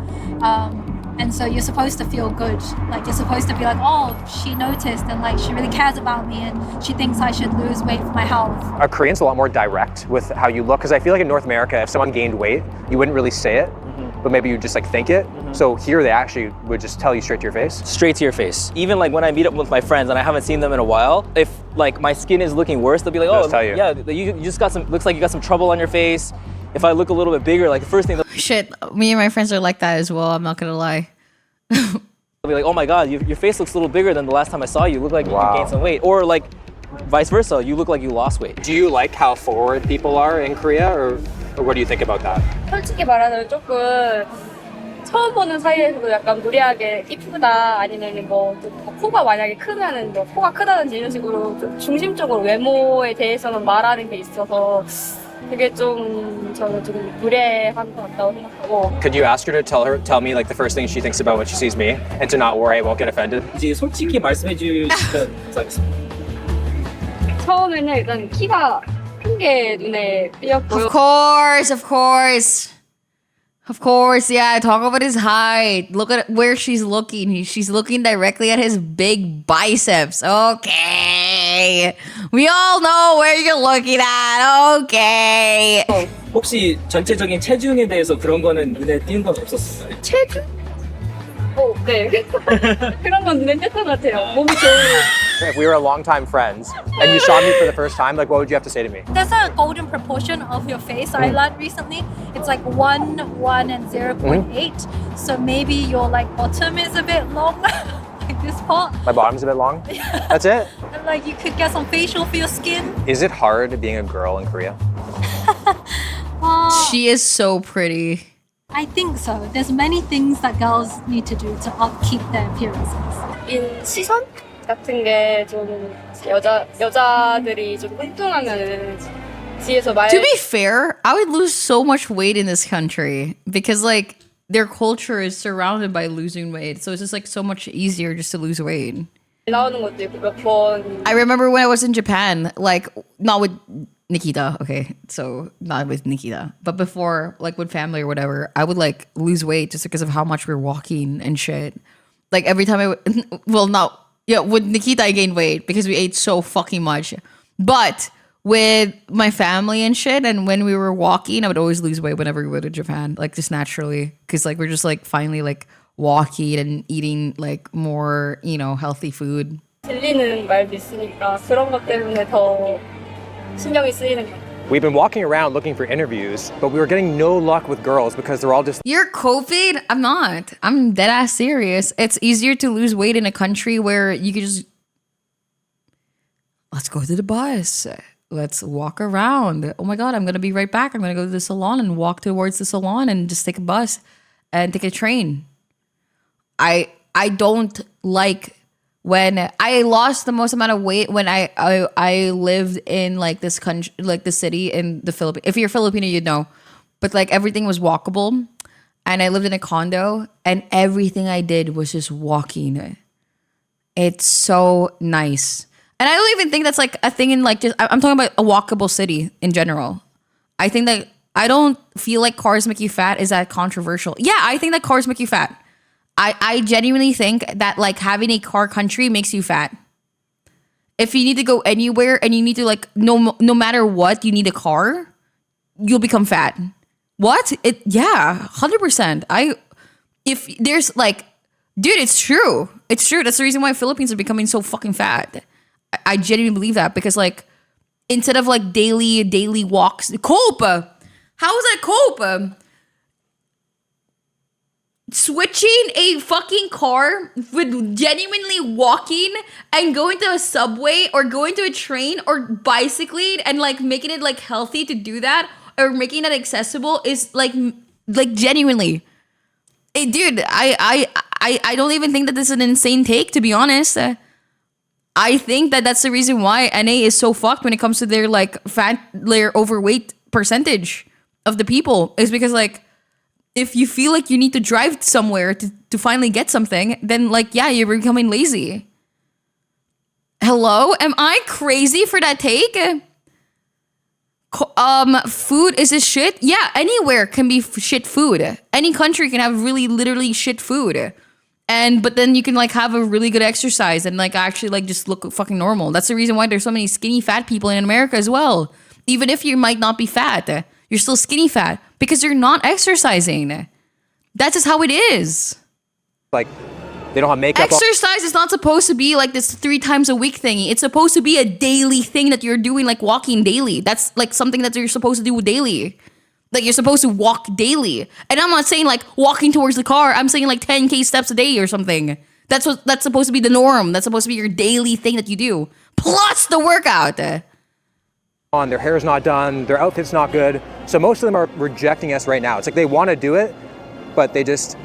And so you're supposed to feel good. Like you're supposed to be like, oh, she noticed and like she really cares about me and she thinks I should lose weight for my health. Are Koreans a lot more direct with how you look? Because I feel like in North America, if someone gained weight, you wouldn't really say it, but maybe you just like think it. So here they actually would just tell you straight to your face. Straight to your face. Even like when I meet up with my friends and I haven't seen them in a while, if like my skin is looking worse, they'll be like, They'll oh, just tell you. yeah, you just got some, looks like you got some trouble on your face. If I look a little bit bigger, like the first thing they'll Shit, me and my friends are like that as well. I'm not gonna lie. be like, oh my God, your face looks a little bigger than the last time I saw you. You look like Wow. you gained some weight. Or like vice versa, you look like you lost weight. Do you like how forward people are in Korea, or what do you think about that? 솔직히 말하자면 조금 처음 보는 사이에서도 약간 무리하게 이쁘다 아니면 뭐좀 코가 만약에 크면은 뭐 코가 크다든지 이런 식으로 좀 중심적으로 외모에 대해서는 말하는 게 있어서 그게 좀 저는 좀 무례한 것 같다고 생각하고. Could you ask her to tell me like the first thing she thinks about when she sees me, and to not worry, I won't get offended? 이제 솔직히 말씀해 주시면 감사하겠습니다. 처음에는 일단 키가 큰 게 눈에 띄었고요. Of course, of course. Of course, yeah, talk about his height. Look at where she's looking. She's looking directly at his big biceps. Okay. We all know where you're looking at. Okay. 혹시 전체적인 체중에 대해서 그런 거는 눈에 띄는 건 없었어요? 체중? 네. 그런 건 눈에 띄었던 것 같아요. 몸이 좋은. If we were longtime friends and you saw me for the first time, like what would you have to say to me? There's a golden proportion of your face I learned recently. It's like 1, 1, and 0.8. So maybe your like bottom is a bit long, like this part. My bottom's a bit long. That's it. And like you could get some facial for your skin. Is it hard being a girl in Korea? She is so pretty. I think so. There's many things that girls need to do to upkeep their appearances. 시선 같은 게 좀 여자들이 좀 뚱뚱하면은 뒤에서 말. To be fair, I would lose so much weight in this country because like their culture is surrounded by losing weight. So it's just like so much easier just to lose weight. 나오는 것도 있고 몇 번. I remember when I was in Japan, like not with Nikita, okay, so not with Nikita, but before, like with family or whatever, I would like lose weight just because of how much we were walking and shit. Like every time with Nikita I gained weight because we ate so fucking much. But with my family and shit, and when we were walking, I would always lose weight whenever we went to Japan, like just naturally, because like we're just like finally like walking and eating like more, healthy food. 들리는 말도 있으니까 그런 것 때문에 더 신경이 쓰이는 것 같아요. We've been walking around looking for interviews, but we were getting no luck with girls because they're all just You're COVID? I'm not. I'm dead ass serious. It's easier to lose weight in a country where you could just let's go to the bus. Let's walk around. Oh my God, I'm gonna be right back. I'm gonna go to the salon and walk towards the salon and just take a bus and take a train. I don't like when I lost the most amount of weight when I lived in like this country, like the city in the Philippines. If you're Filipino, you'd know. But like everything was walkable, and I lived in a condo, and everything I did was just walking. It's so nice, and I don't even think that's like a thing in like just. I'm talking about a walkable city in general. I think that I don't feel like cars make you fat is that controversial. Yeah, I think that cars make you fat. I genuinely think that like having a car country makes you fat. If you need to go anywhere and you need to like no matter what, you need a car, you'll become fat. What? Yeah, 100%. If there's like, dude, it's true. It's true. That's the reason why Philippines are becoming so fucking fat. I genuinely believe that because like, instead of like daily walks, cope. How is that cope? Switching a fucking car with genuinely walking and going to a subway or going to a train or bicycling and like making it like healthy to do that or making that accessible is like genuinely, dude. I don't even think that this is an insane take, to be honest. I think that that's the reason why NA is so fucked when it comes to their like their overweight percentage of the people, is because like, if you feel like you need to drive somewhere to finally get something, then like, yeah, you're becoming lazy. Hello? Am I crazy for that take? Food is this shit? Yeah, anywhere can be shit food. Any country can have really literally shit food. But then you can like have a really good exercise and like actually like just look fucking normal. That's the reason why there's so many skinny fat people in America as well. Even if you might not be fat, you're still skinny fat because you're not exercising. That's just how it is. Like, they don't have makeup on. Exercise is not supposed to be like this 3 times a week thingy. It's supposed to be a daily thing that you're doing, like walking daily. That's like something that you're supposed to do daily. Like you're supposed to walk daily. And I'm not saying like walking towards the car. I'm saying like 10K steps a day or something. That's supposed to be the norm. That's supposed to be your daily thing that you do. Plus the workout. On, their hair's not done, their outfit's not good. So most of them are rejecting us right now. It's like they want to do it, but they just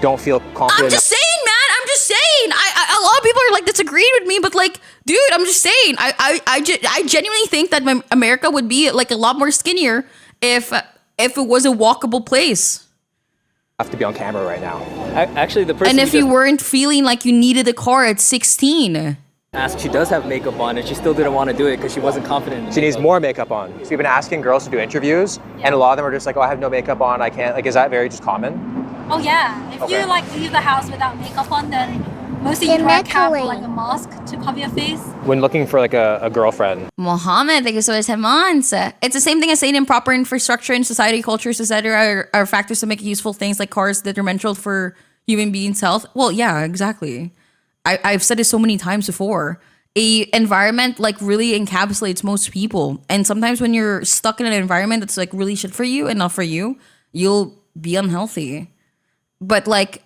don't feel confident. I'm just saying, man. I'm just saying. A lot of people are like disagreeing with me, but like, dude, I'm just saying. I genuinely think that America would be like a lot more skinnier if it was a walkable place. Have to be on camera right now. Actually, the person. And if you weren't feeling like you needed a car at 16. Asked, she does have makeup on, and she still didn't want to do it because she wasn't confident. She needs more makeup on. So we've been asking girls to do interviews, and a lot of them are just like, "Oh, I have no makeup on. I can't." Like, is that very just common? Oh yeah. If you like leave the house without makeup on, then mostly you have like a mask to cover your face. When looking for like a girlfriend. Mohammed, thank you so much. It's the same thing as saying improper infrastructure in society, cultures, etc. are factors to make useful things like cars detrimental for human beings' health. Well, yeah, exactly. I've said it so many times before. A environment like really encapsulates most people. And sometimes when you're stuck in an environment that's like really shit for you and not for you, you'll be unhealthy. But like,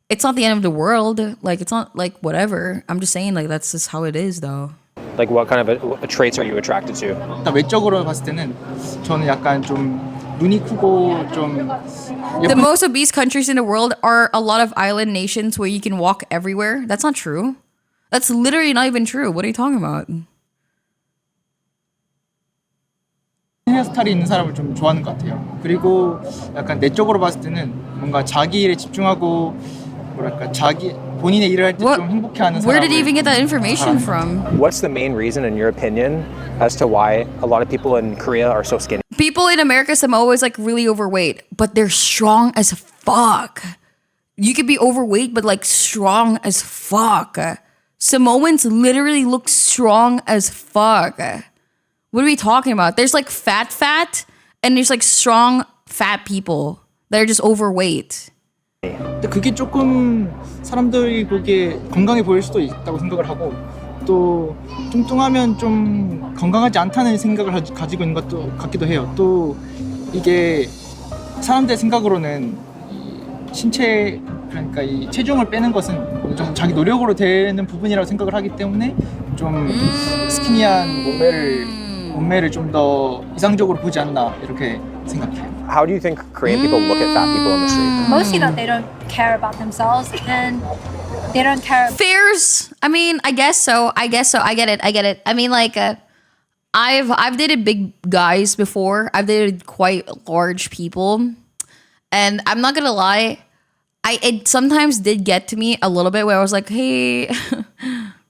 it's not the end of the world. Like, it's not like whatever. I'm just saying like, that's just how it is though. Like, what kind of traits are you attracted to? 외적으로 봤을 때는 저는 약간 좀 눈이 크고 좀 The most obese countries in the world are a lot of island nations where you can walk everywhere. That's not true. That's literally not even true. What are you talking about? 헤어스타일이 있는 사람을 좀 좋아하는 것 같아요. 그리고 약간 내적으로 봤을 때는 뭔가 자기 일에 집중하고 뭐랄까 자기 본인의 일을 할 때 좀 행복해하는 사람. Where did you even get that information from? What's the main reason, in your opinion, as to why a lot of people in Korea are so skinny? People in America, Samoa is like really overweight, but they're strong as fuck. You could be overweight, but like strong as fuck. Samoans literally look strong as fuck. What are we talking about? There's like fat, and there's like strong fat people that are just overweight. 근데 그게 조금 사람들이 보기에 건강해 보일 수도 있다고 생각을 하고 또 뚱뚱하면 좀 건강하지 않다는 생각을 가지고 있는 것도 같기도 해요. 또 이게 사람들 생각으로는 이 신체 그러니까 이 체중을 빼는 것은 어느 정도 자기 노력으로 되는 부분이라고 생각을 하기 때문에 좀 스키니한 몸매를 좀 더 이상적으로 보지 않나 이렇게 생각해요. How do you think Korean people look at fat people on the street? Mostly that they don't care about themselves and they don't care. Fairs. I mean, I guess so. I get it. I mean, like, I've dated big guys before. I've dated quite large people, and I'm not gonna lie. It sometimes did get to me a little bit where I was like, hey,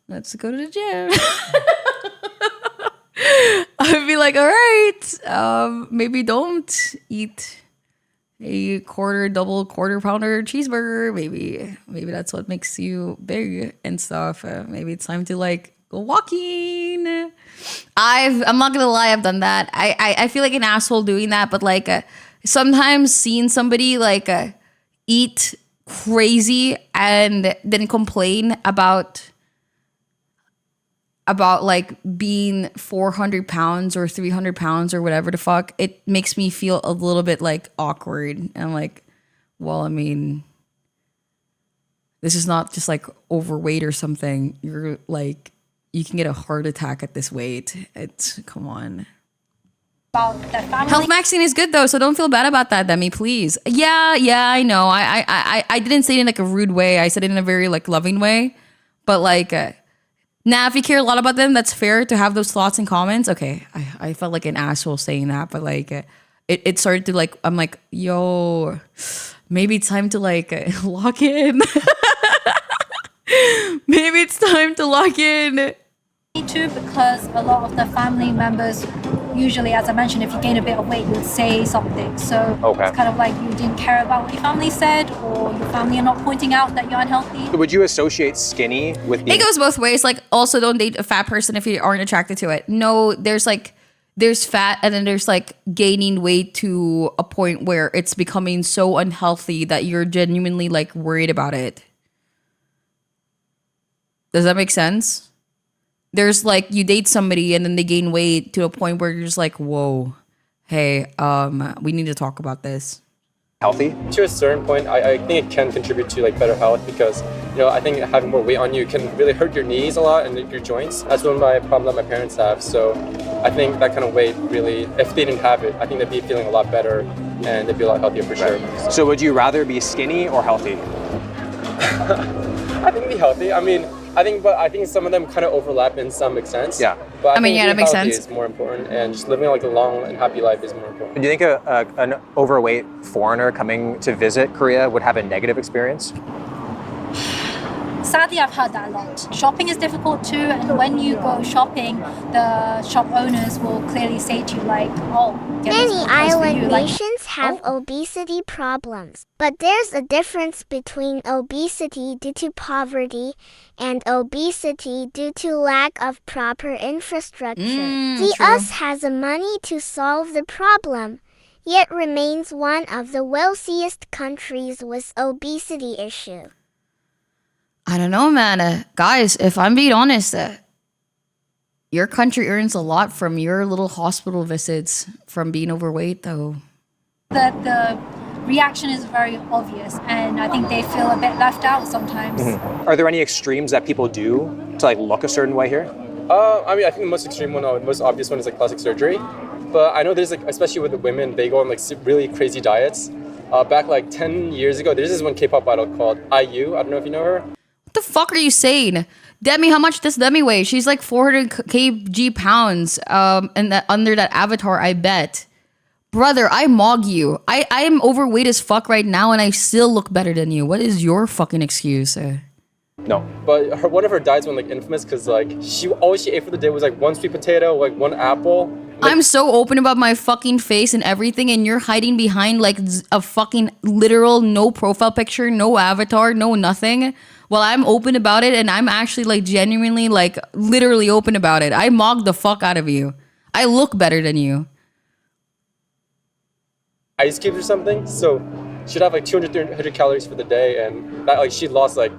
let's go to the gym. I'd be like, all right, maybe don't eat a double quarter pounder cheeseburger. Maybe that's what makes you big and stuff. Maybe it's time to like go walking. I'm not gonna lie, I've done that. I feel like an asshole doing that, but like sometimes seeing somebody like eat crazy and then complain about like being 400 pounds or 300 pounds or whatever the fuck, it makes me feel a little bit like awkward. And I'm like, well, I mean, this is not just like overweight or something. You're like, you can get a heart attack at this weight. It's, come on. About their family. Health maxing is good though, so don't feel bad about that, Demi, please. Yeah, I know. I didn't say it in like a rude way. I said it in a very like loving way. But like, if you care a lot about them, that's fair to have those thoughts and comments. Okay, I felt like an asshole saying that, but like, it started to like, I'm like, yo, maybe it's time to like lock in. Maybe it's time to lock in. Me too, because a lot of the family members, usually, as I mentioned, if you gain a bit of weight, you would say something. So it's kind of like you didn't care about what your family said, or your family are not pointing out that you're unhealthy. Would you associate skinny with being... It goes both ways. Like, also don't date a fat person if you aren't attracted to it. No, there's fat, and then there's like gaining weight to a point where it's becoming so unhealthy that you're genuinely like worried about it. Does that make sense? There's like, you date somebody and then they gain weight to a point where you're just like, whoa, hey, we need to talk about this. Healthy? To a certain point, I think it can contribute to like better health because, you know, I think having more weight on you can really hurt your knees a lot and your joints. That's one of my problems that my parents have. So I think that kind of weight really, if they didn't have it, I think they'd be feeling a lot better and they'd be a lot healthier for sure. So would you rather be skinny or healthy? I think be healthy. I think some of them kind of overlap in some extent. Yeah. But I mean, yeah, that makes sense. Is more important, and just living like a long and happy life is more important. Do you think an overweight foreigner coming to visit Korea would have a negative experience? Sadly, I've heard that a lot. Shopping is difficult too, and when you go shopping, the shop owners will clearly say to you like, oh, get this Many clothes for island you. Like, nations have obesity problems, but there's a difference between obesity due to poverty and obesity due to lack of proper infrastructure. The true. US has the money to solve the problem, yet remains one of the wealthiest countries with obesity issue. I don't know, man. Guys, if I'm being honest, your country earns a lot from your little hospital visits from being overweight, though. the reaction is very obvious, and I think they feel a bit left out sometimes. Are there any extremes that people do to like look a certain way here? I think the most extreme one, the most obvious one is like plastic surgery. But I know there's like, especially with the women, they go on like really crazy diets. Back like 10 years ago, there's this one K-pop idol called IU. I don't know if you know her. What the fuck are you saying? Demi, how much does Demi weigh? She's like 400 kg pounds. And that under that avatar, I bet. Brother, I mog you. I am overweight as fuck right now, and I still look better than you. What is your fucking excuse? No. But one of her diets went like infamous because like all she ate for the day was like one sweet potato, like one apple. Like, I'm so open about my fucking face and everything, and you're hiding behind like a fucking literal no profile picture, no avatar, no nothing. Well, I'm open about it, and I'm actually like genuinely like literally open about it. I mogged the fuck out of you. I look better than you. Ice cubes or something. So she'd have like 200, 300 calories for the day, and that like she lost like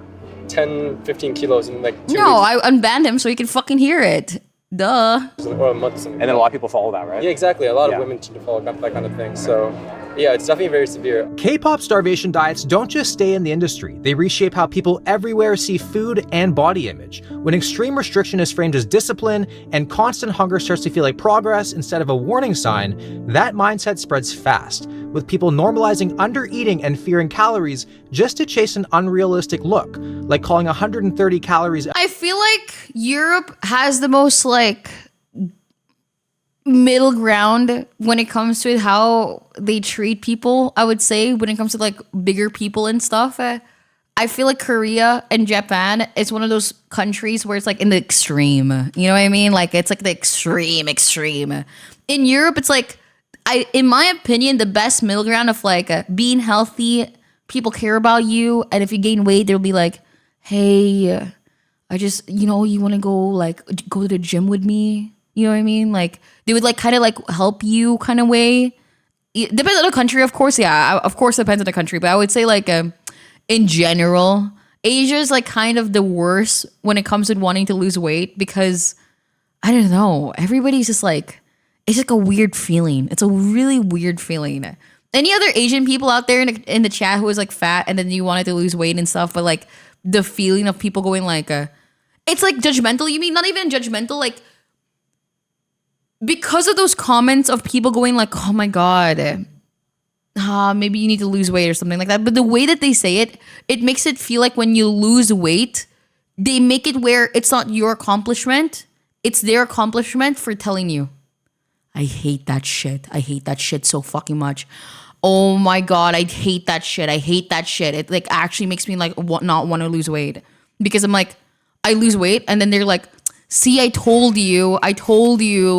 10, 15 kilos in like 2 weeks. No, I unbanned him so he can fucking hear it. Duh. Or a month or something. And then a lot of people follow that, right? Yeah, exactly. A lot of women tend to follow that kind of thing. So yeah, it's definitely very severe. K-pop starvation diets don't just stay in the industry. They reshape how people everywhere see food and body image. When extreme restriction is framed as discipline and constant hunger starts to feel like progress instead of a warning sign, that mindset spreads fast, with people normalizing under-eating and fearing calories just to chase an unrealistic look, like calling 130 calories. I feel like Europe has the most like middle ground when it comes to how they treat people. I would say when it comes to like bigger people and stuff. I feel like Korea and Japan is one of those countries where it's like in the extreme. You know what I mean? Like it's like the extreme. In Europe, it's like, in my opinion, the best middle ground of like being healthy, people care about you, and if you gain weight, they'll be like, hey, I just, you want to go to the gym with me? You know what I mean? Like they would like kind of like help you kind of way. it depends on the country, of course. Yeah, of course, depends on the country. But I would say like in general, Asia is like kind of the worst when it comes to wanting to lose weight because I don't know. Everybody's just like, it's like a weird feeling. It's a really weird feeling. Any other Asian people out there in the chat who is like fat and then you wanted to lose weight and stuff, but like the feeling of people going like, it's like judgmental. You mean not even judgmental, like because of those comments of people going like, oh my God, maybe you need to lose weight or something like that. But the way that they say it, it makes it feel like when you lose weight, they make it where it's not your accomplishment. It's their accomplishment for telling you. I hate that shit. I hate that shit so fucking much. Oh my God, I hate that shit. I hate that shit. It like actually makes me like not want to lose weight because I'm like, I lose weight and then they're like, see, I told you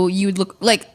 you'd look like,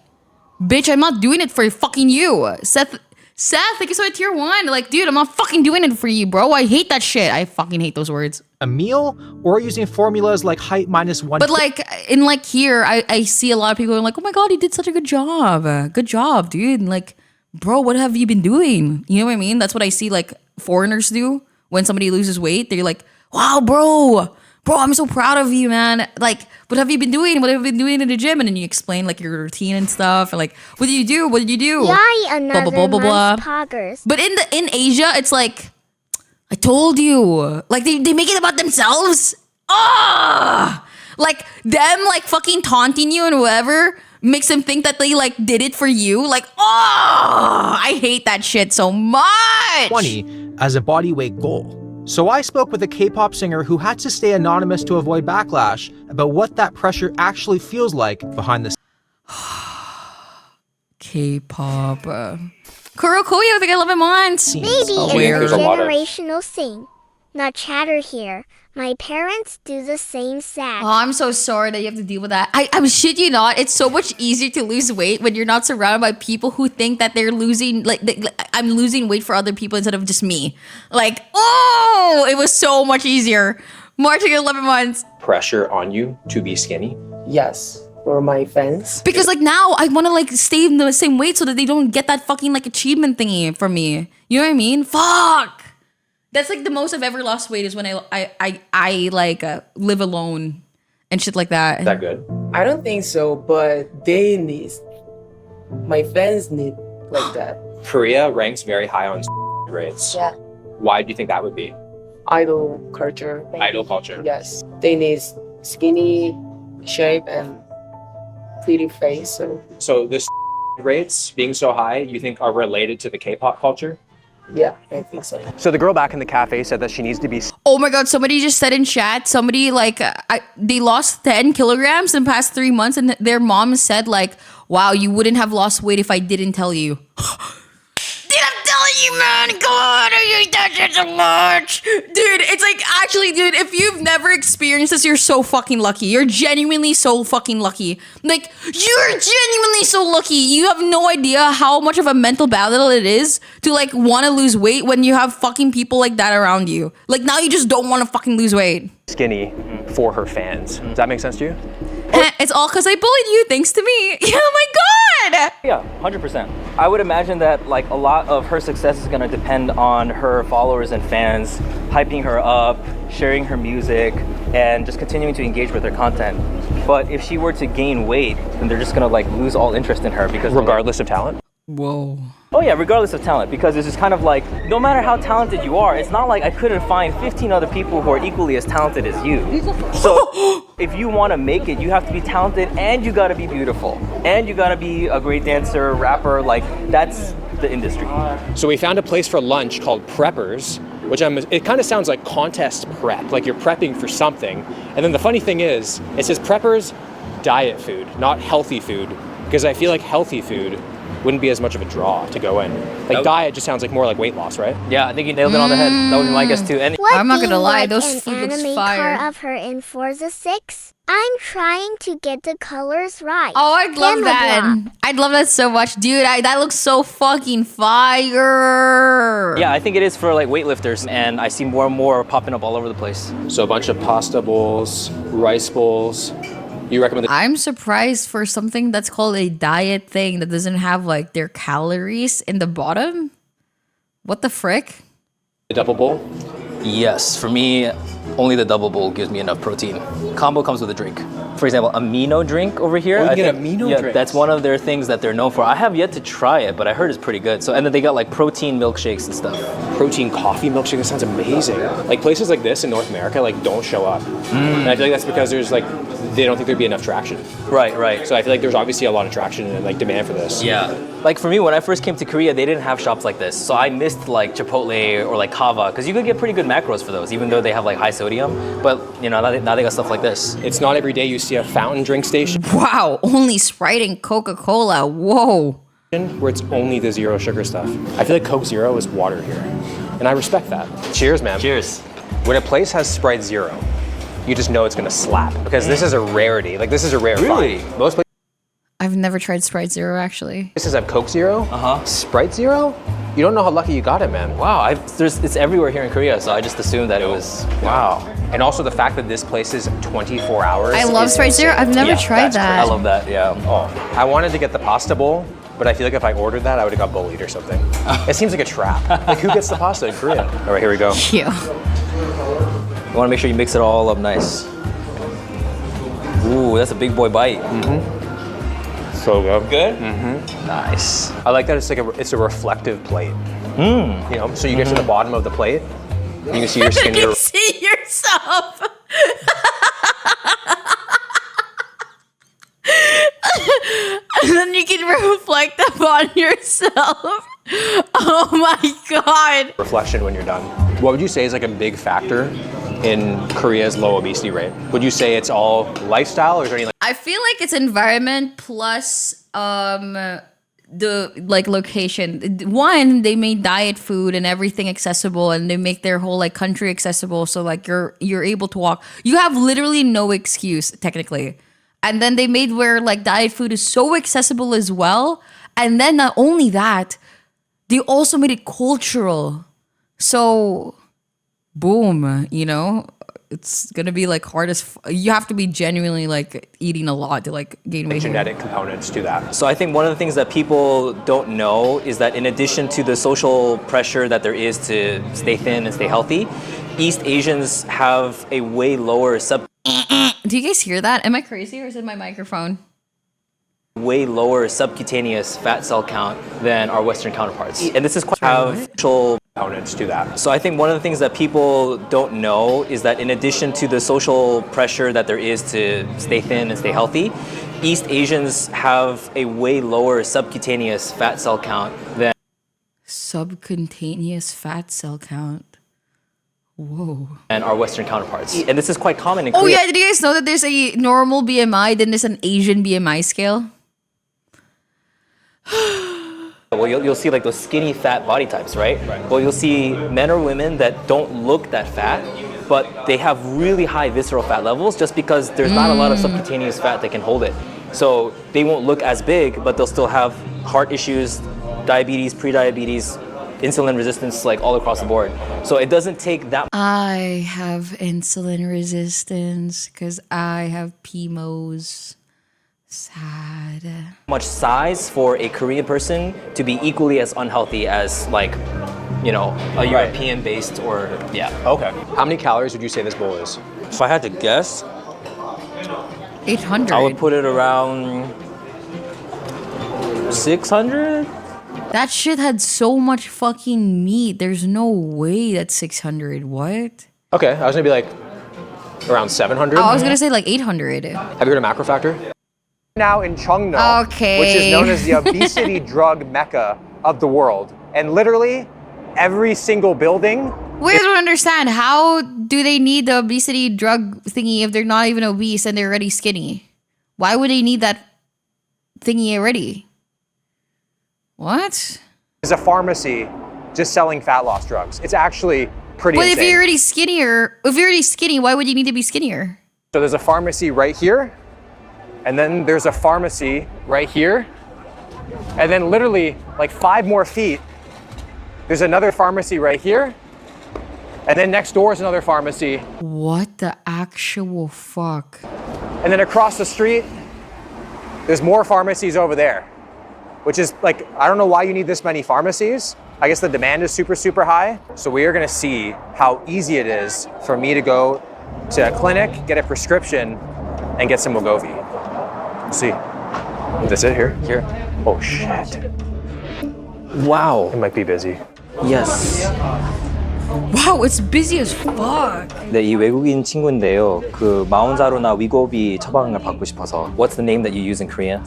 bitch, I'm not doing it for fucking you. Seth, thank you so much, tier 1. Like, dude, I'm not fucking doing it for you, bro. I hate that shit. I fucking hate those words. A meal or using formulas like height minus 1. But like in like here, I see a lot of people going like, oh my God, you did such a good job. Good job, dude. And like, bro, what have you been doing? You know what I mean? That's what I see like foreigners do when somebody loses weight. They're like, wow, bro, I'm so proud of you, man. Like, what have you been doing? What have you been doing in the gym? And then you explain like your routine and stuff. And like, what did you do? What did you do? Yay, another blah, blah, blah, blah. Poggers. But in Asia, it's like, I told you. Like they make it about themselves. Like them like fucking taunting you and whatever makes them think that they like did it for you. Like, I hate that shit so much. 20 as a body weight goal. So I spoke with a K-pop singer who had to stay anonymous to avoid backlash about what that pressure actually feels like behind the K-pop. Kurokoyo, I think 11 months. Maybe it's a generational thing. Not chatter here. My parents do the same sad. Oh, I'm so sorry that you have to deal with that. I'm shit you not. It's so much easier to lose weight when you're not surrounded by people who think that they're losing, like I'm losing weight for other people instead of just me. Like, it was so much easier. Marching 11 months. Pressure on you to be skinny? Yes, for my fans. Because like now I want to like stay in the same weight so that they don't get that fucking like achievement thingy from me. You know what I mean? Fuck. That's like the most I've ever lost weight is when I like live alone and shit like that. Is that good? I don't think so, but my fans need like that. Korea ranks very high on rates. Yeah. Why do you think that would be? Idol culture. Maybe. Idol culture. Yes. They need skinny shape and pretty face. So this rates being so high, you think are related to the K-pop culture? Yeah, I think so. So the girl back in the cafe said that she needs to be... Oh my God, somebody just said in chat, somebody like, they lost 10 kilograms in the past 3 months and their mom said like, wow, you wouldn't have lost weight if I didn't tell you. Dude, I'm telling you, man, God, I hate that shit so much. Dude, it's like, actually, dude, if you've never experienced this, you're so fucking lucky. You're genuinely so fucking lucky. Like, you're genuinely so lucky. You have no idea how much of a mental battle it is to, like, want to lose weight when you have fucking people like that around you. Like, now you just don't want to fucking lose weight. Skinny for her fans. Does that make sense to you? It's all because I bullied you, thanks to me. Oh my God! Yeah, 100%. I would imagine that like a lot of her success is gonna depend on her followers and fans hyping her up, sharing her music, and just continuing to engage with her content. But if she were to gain weight, then they're just gonna like lose all interest in her because regardless of talent? Whoa. Oh yeah, regardless of talent, because it's just kind of like, no matter how talented you are, it's not like I couldn't find 15 other people who are equally as talented as you. So if you want to make it, you have to be talented and you gotta be beautiful. And you gotta be a great dancer, rapper, like that's the industry. So we found a place for lunch called Preppers, which it kind of sounds like contest prep, like you're prepping for something. And then the funny thing is, it says Preppers diet food, not healthy food, because I feel like healthy food wouldn't be as much of a draw to go in. Like diet just sounds like more like weight loss, right? Yeah, I think you nailed it on the head. That would be my guess too. And I'm not gonna lie, like those food looks anime fire. car of her in Forza 6? I'm trying to get the colors right. Oh, I'd love that. Camera. I'd love that so much. Dude, that looks so fucking fire. yeah, I think it is for like weightlifters, and I see more and more popping up all over the place. So a bunch of pasta bowls, rice bowls, You recommend the I'm surprised for something that's called a diet thing that doesn't have like their calories in the bottom. What the frick? double bowl? Yes, for me, only the double bowl gives me enough protein. Combo comes with a drink. For example, amino drink over here. Oh, you I get think, amino yeah, drinks. that's one of their things that they're known for. I have yet to try it, but I heard it's pretty good. So, and then they got like protein milkshakes and stuff. Protein coffee milkshake, that sounds amazing. Like places like this in North America, like don't show up. And I feel like that's because there's like, they don't think there'd be enough traction. Right. So I feel like there's obviously a lot of traction and like demand for this. Yeah. Like for me, when I first came to Korea, they didn't have shops like this. So I missed like Chipotle or like Kava, because you could get pretty good macros for those, even though they have like high sodium. But you know, now they got stuff like this. It's not every day you see a fountain drink station Wow, only Sprite and Coca-Cola. Whoa. where it's only the zero sugar stuff. I feel like Coke Zero is water here. And I respect that. Cheers, man. Cheers. When a place has Sprite Zero, you just know it's gonna slap. Because this is a rarity. Like this is a rare Really? find. Most I've never tried Sprite Zero actually. places have Coke Zero. Sprite Zero? You don't know how lucky you got it, man. Wow, it's everywhere here in Korea, so I just assumed that it was, wow. And also the fact that this place is 24 hours. I love is Sprite Zero. insane. I've never tried that's that. I love that, yeah. Oh, I wanted to get the pasta bowl, but I feel like if I ordered that, I would have got bullied or something. It seems like a trap. Like who gets the pasta in Korea? All right, here we go. Yeah. You want to make sure you mix it all up nice. Ooh, that's a big boy bite. So good. Good? Nice. I like that it's a reflective plate. You know, so you get to the bottom of the plate, and you can see your skin. You see yourself. And then you can reflect upon yourself. Oh my god. reflection when you're done. What would you say is like a big factor in Korea's low obesity rate? Would you say it's all lifestyle, or is there any like I feel like it's environment plus the like location. One, they made diet food and everything accessible, and they make their whole like country accessible, so like you're able to walk. You have literally no excuse technically. And then they made where like diet food is so accessible as well. And then not only that, they also made it cultural. So boom, you know, it's gonna be like hard as you have to be genuinely like eating a lot to like gain weight. genetic components to that? So I think one of the things that people don't know is that in addition to the social pressure that there is to stay thin and stay healthy, East Asians have a way lower Do you guys hear that? Am I crazy or is it my microphone? way lower subcutaneous fat cell count than our Western counterparts. And this is quite have social components to that. So I think one of the things that people don't know is that in addition to the social pressure that there is to stay thin and stay healthy, East Asians have a way lower subcutaneous fat cell count than subcutaneous fat cell count. Whoa. And our Western counterparts. And this is quite common in Oh Korea. yeah, did you guys know that there's a normal BMI, then there's an Asian BMI scale? Well, you'll see like those skinny fat body types, right? Well, you'll see men or women that don't look that fat, but they have really high visceral fat levels just because there's not a lot of subcutaneous fat that can hold it. So they won't look as big, but they'll still have heart issues, diabetes, prediabetes, insulin resistance, like all across the board. So it doesn't take that I have insulin resistance because I have PMOS. Sad. much size for a Korean person to be equally as unhealthy as like, you know, a European based or, yeah. Okay. How many calories would you say this bowl is? If I had to guess, 800. I would put it around 600. That shit had so much fucking meat. There's no way that's 600. What? Okay, I was gonna be like around 700. Oh, I was gonna say like 800. Have you heard of Macro Factor? Now in Cheongno, Okay. which is known as the obesity drug mecca of the world. And literally every single building. Wait, I don't understand. How do they need the obesity drug thingy if they're not even obese and they're already skinny? Why would they need that thingy already? What? Is a pharmacy just selling fat loss drugs. It's actually pretty But insane. if you're already skinny, why would you need to be skinnier? So there's a pharmacy right here, and then there's a pharmacy right here, and then literally like 5 more feet, there's another pharmacy right here, and then next door is another pharmacy. What the actual fuck? And then across the street, there's more pharmacies over there, which is like, I don't know why you need this many pharmacies. I guess the demand is super, super high. So we are gonna see how easy it is for me to go to a clinic, get a prescription, and get some Wegovy. Let's see. Is this it here? Here. Oh shit. Wow. It might be busy. Yes. Wow, it's busy as fuck. 네, 이 외국인 친구인데요. 그 마운자로나 위고비 처방을 받고 싶어서. What's the name that you use in Korean?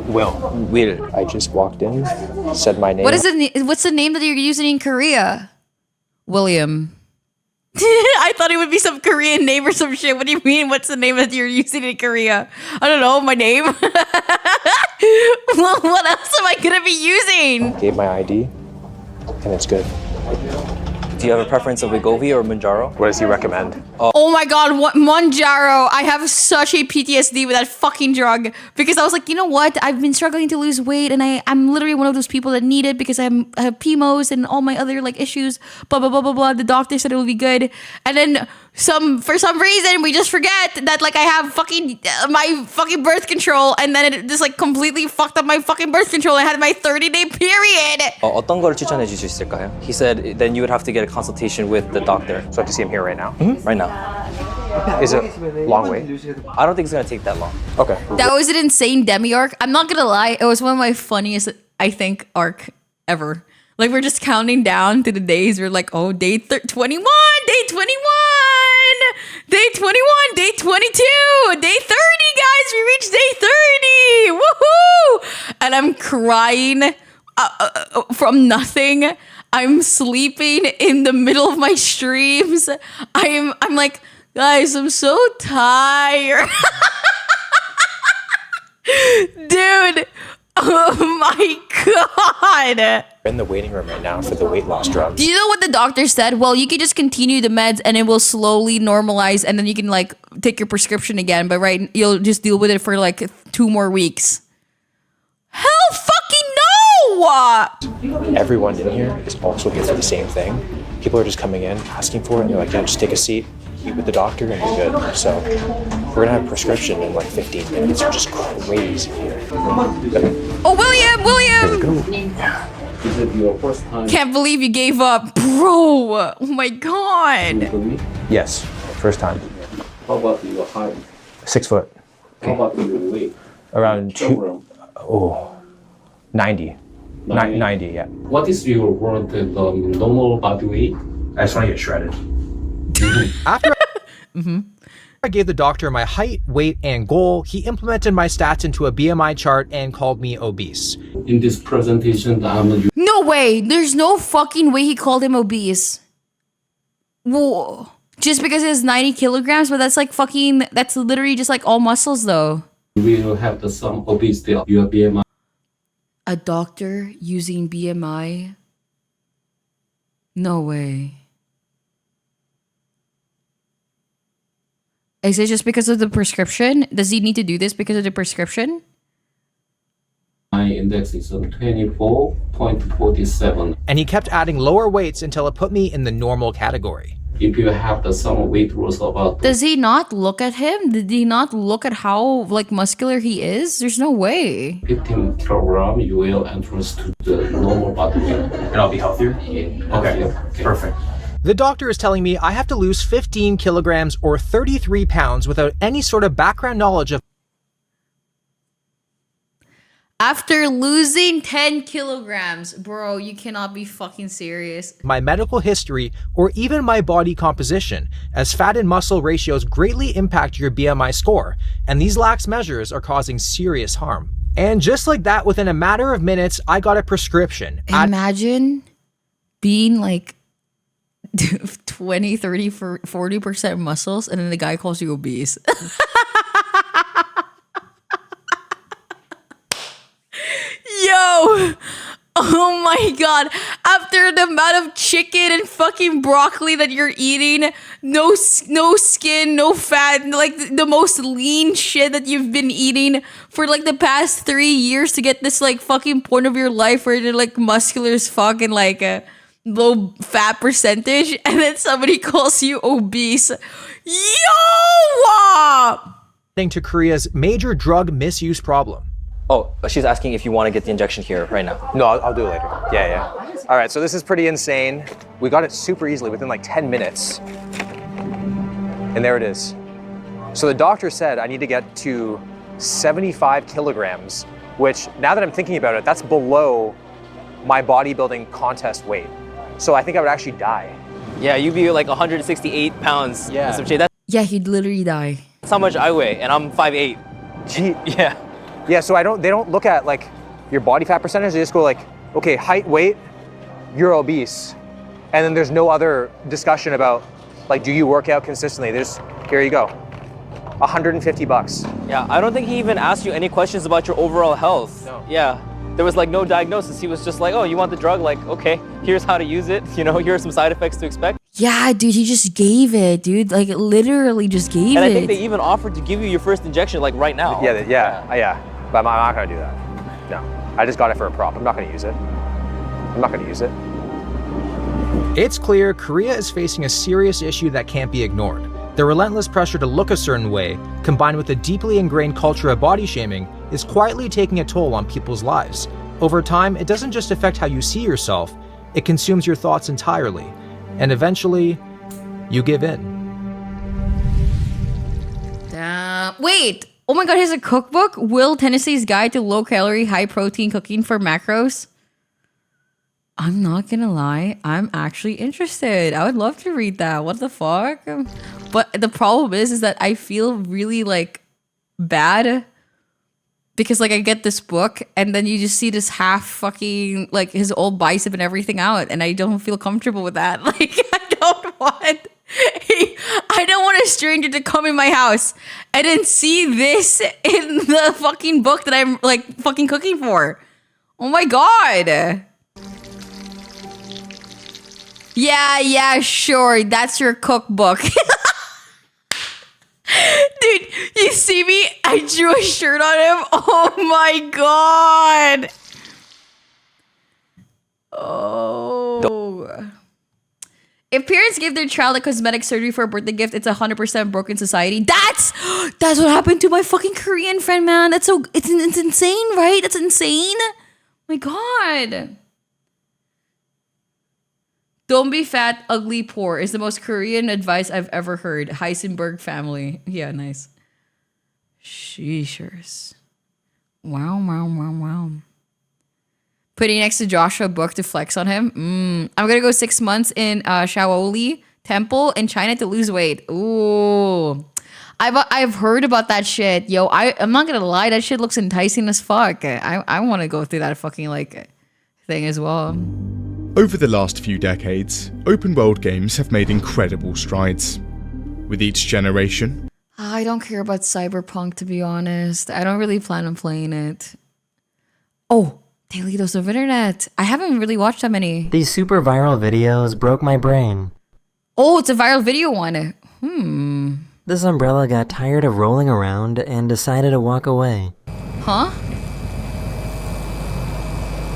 Will. Will. I just walked in, said my name. What is it? What's the name that you're using in Korea? William. I thought it would be some Korean name or some shit. What do you mean? What's the name that you're using in Korea? I don't know, my name. What else am I gonna be using? Gave my ID, and it's good. Do you have a preference of Wegovy or Mounjaro? What does he recommend? Oh my god, what Mounjaro. I have such a PTSD with that fucking drug because I was like, you know what? I've been struggling to lose weight and I'm literally one of those people that need it because I have PMOS and all my other like issues, blah blah blah blah blah. The doctor said it will be good. And then for some reason we just forget that like I have fucking my fucking birth control and then it just like completely fucked up my fucking birth control. I had my 30-day period. 어떤 걸 추천해 주실 수 있을까요? He said then you would have to get a consultation with the doctor. So I have to see him here right now? Right now. Is it long wait? I don't think it's gonna take that long. Okay. That was an insane demi arc. I'm not gonna lie, it was one of my funniest, I think, arc ever. Like we're just counting down to the days. We're like, oh, day 21, day 21, day 21, day 22, day 30, guys. We reached day 30. Woohoo! And I'm crying from nothing. I'm sleeping in the middle of my streams. I'm like, guys, I'm so tired. Dude, oh my god. We're in the waiting room right now for the weight loss drugs. Do you know what the doctor said? Well, you can just continue the meds and it will slowly normalize and then you can like take your prescription again, but right, you'll just deal with it for like 2 more weeks. Hell fucking no! Everyone in here is also here for the same thing. People are just coming in, asking for it, and they're like, yeah, just take a seat, eat with the doctor, and you're good. So we're gonna have a prescription in like 15 minutes, which is crazy here. Oh, William! Here we go. Is it your first time? Can't believe you gave up. Bro! Oh my god! Yes, first time. How about your height? 6 foot. How about your weight? Around Kilogram. 90. 90, yeah. What is your word, the normal body weight? I just want to get shredded. After I gave the doctor my height, weight, and goal, he implemented my stats into a BMI chart and called me obese. In this presentation, I'm No way! There's no fucking way he called him obese. Whoa. Just because he has 90 kilograms, but that's like fucking, that's literally just like all muscles though. will have some obesity of your BMI. A doctor using BMI? No way. Is it just because of the prescription? Does he need to do this because of the prescription? My index is 24.47. And he kept adding lower weights until it put me in the normal category. If you have some weight loss about Does he not look at him? Did he not look at how like muscular he is? There's no way. 15 kilogram, you will enter to the normal body weight. And I'll be healthier? Yeah. Okay, perfect. The doctor is telling me I have to lose 15 kilograms or 33 pounds without any sort of background knowledge of After losing 10 kilograms, bro, you cannot be fucking serious. my medical history or even my body composition, as fat and muscle ratios greatly impact your BMI score, and these lax measures are causing serious harm. And just like that, within a matter of minutes, I got a prescription. Imagine being like 20, 30, 40% muscles, and then the guy calls you obese. Yo! Oh my god. After the amount of chicken and fucking broccoli that you're eating, no skin, no fat, like the most lean shit that you've been eating for like the past 3 years to get this like fucking point of your life where you're like muscular as fuck and like a low fat percentage, and then somebody calls you obese. Yo! To Korea's major drug misuse problem. Oh, she's asking if you want to get the injection here right now. No, I'll do it later. Yeah. All right, so this is pretty insane. We got it super easily within like 10 minutes. And there it is. So the doctor said I need to get to 75 kilograms, which now that I'm thinking about it, that's below my bodybuilding contest weight. So I think I would actually die. Yeah, you'd be like 168 pounds. Yeah. And some shit. Yeah, he'd literally die. That's how much I weigh, and I'm 5'8". Gee. Yeah. Yeah, so they don't look at like your body fat percentage. They just go like, okay, height, weight, you're obese. And then there's no other discussion about like, do you work out consistently? Here you go. $150. Yeah, I don't think he even asked you any questions about your overall health. No. Yeah. There was like no diagnosis. He was just like, oh, you want the drug? Like, okay, here's how to use it. You know, here are some side effects to expect. Yeah, dude, he just gave it, dude. Like, literally just gave it. And I think they even offered to give you your first injection, like right now. Yeah. But I'm not gonna do that. No, I just got it for a prop. I'm not gonna use it. It's clear Korea is facing a serious issue that can't be ignored. The relentless pressure to look a certain way, combined with the deeply ingrained culture of body shaming, is quietly taking a toll on people's lives. Over time, it doesn't just affect how you see yourself, it consumes your thoughts entirely. And eventually, you give in. Wait! Oh my god, here's a cookbook? Will Tennessee's Guide to Low-Calorie, High-Protein Cooking for Macros? I'm not gonna lie, I'm actually interested. I would love to read that. What the fuck? But the problem is that I feel really like bad because like I get this book and then you just see this half fucking like his old bicep and everything out, and I don't feel comfortable with that. Like I don't want a stranger to come in my house and then see this in the fucking book that I'm like fucking cooking for. Oh my god. Yeah, sure. That's your cookbook. Dude, you see me? I drew a shirt on him. Oh my god. Oh. If parents give their child a cosmetic surgery for a birthday gift, it's 100% broken society. That's what happened to my fucking Korean friend, man. It's insane, right? That's insane. Oh my god. Don't be fat, ugly, poor is the most Korean advice I've ever heard. Heisenberg family. Yeah, nice. Sheeshers. Wow. Putting next to Joshua book to flex on him. I'm gonna go 6 months in Shaoli temple in China to lose weight. Ooh. I've heard about that shit. Yo, I'm not gonna lie, that shit looks enticing as fuck. I wanna go through that fucking like thing as well. Over the last few decades, open world games have made incredible strides. With each generation, I don't care about Cyberpunk, to be honest. I don't really plan on playing it. Oh, Daily Dose of Internet. I haven't really watched that many. These super viral videos broke my brain. Oh, it's a viral video one. This umbrella got tired of rolling around and decided to walk away. Huh?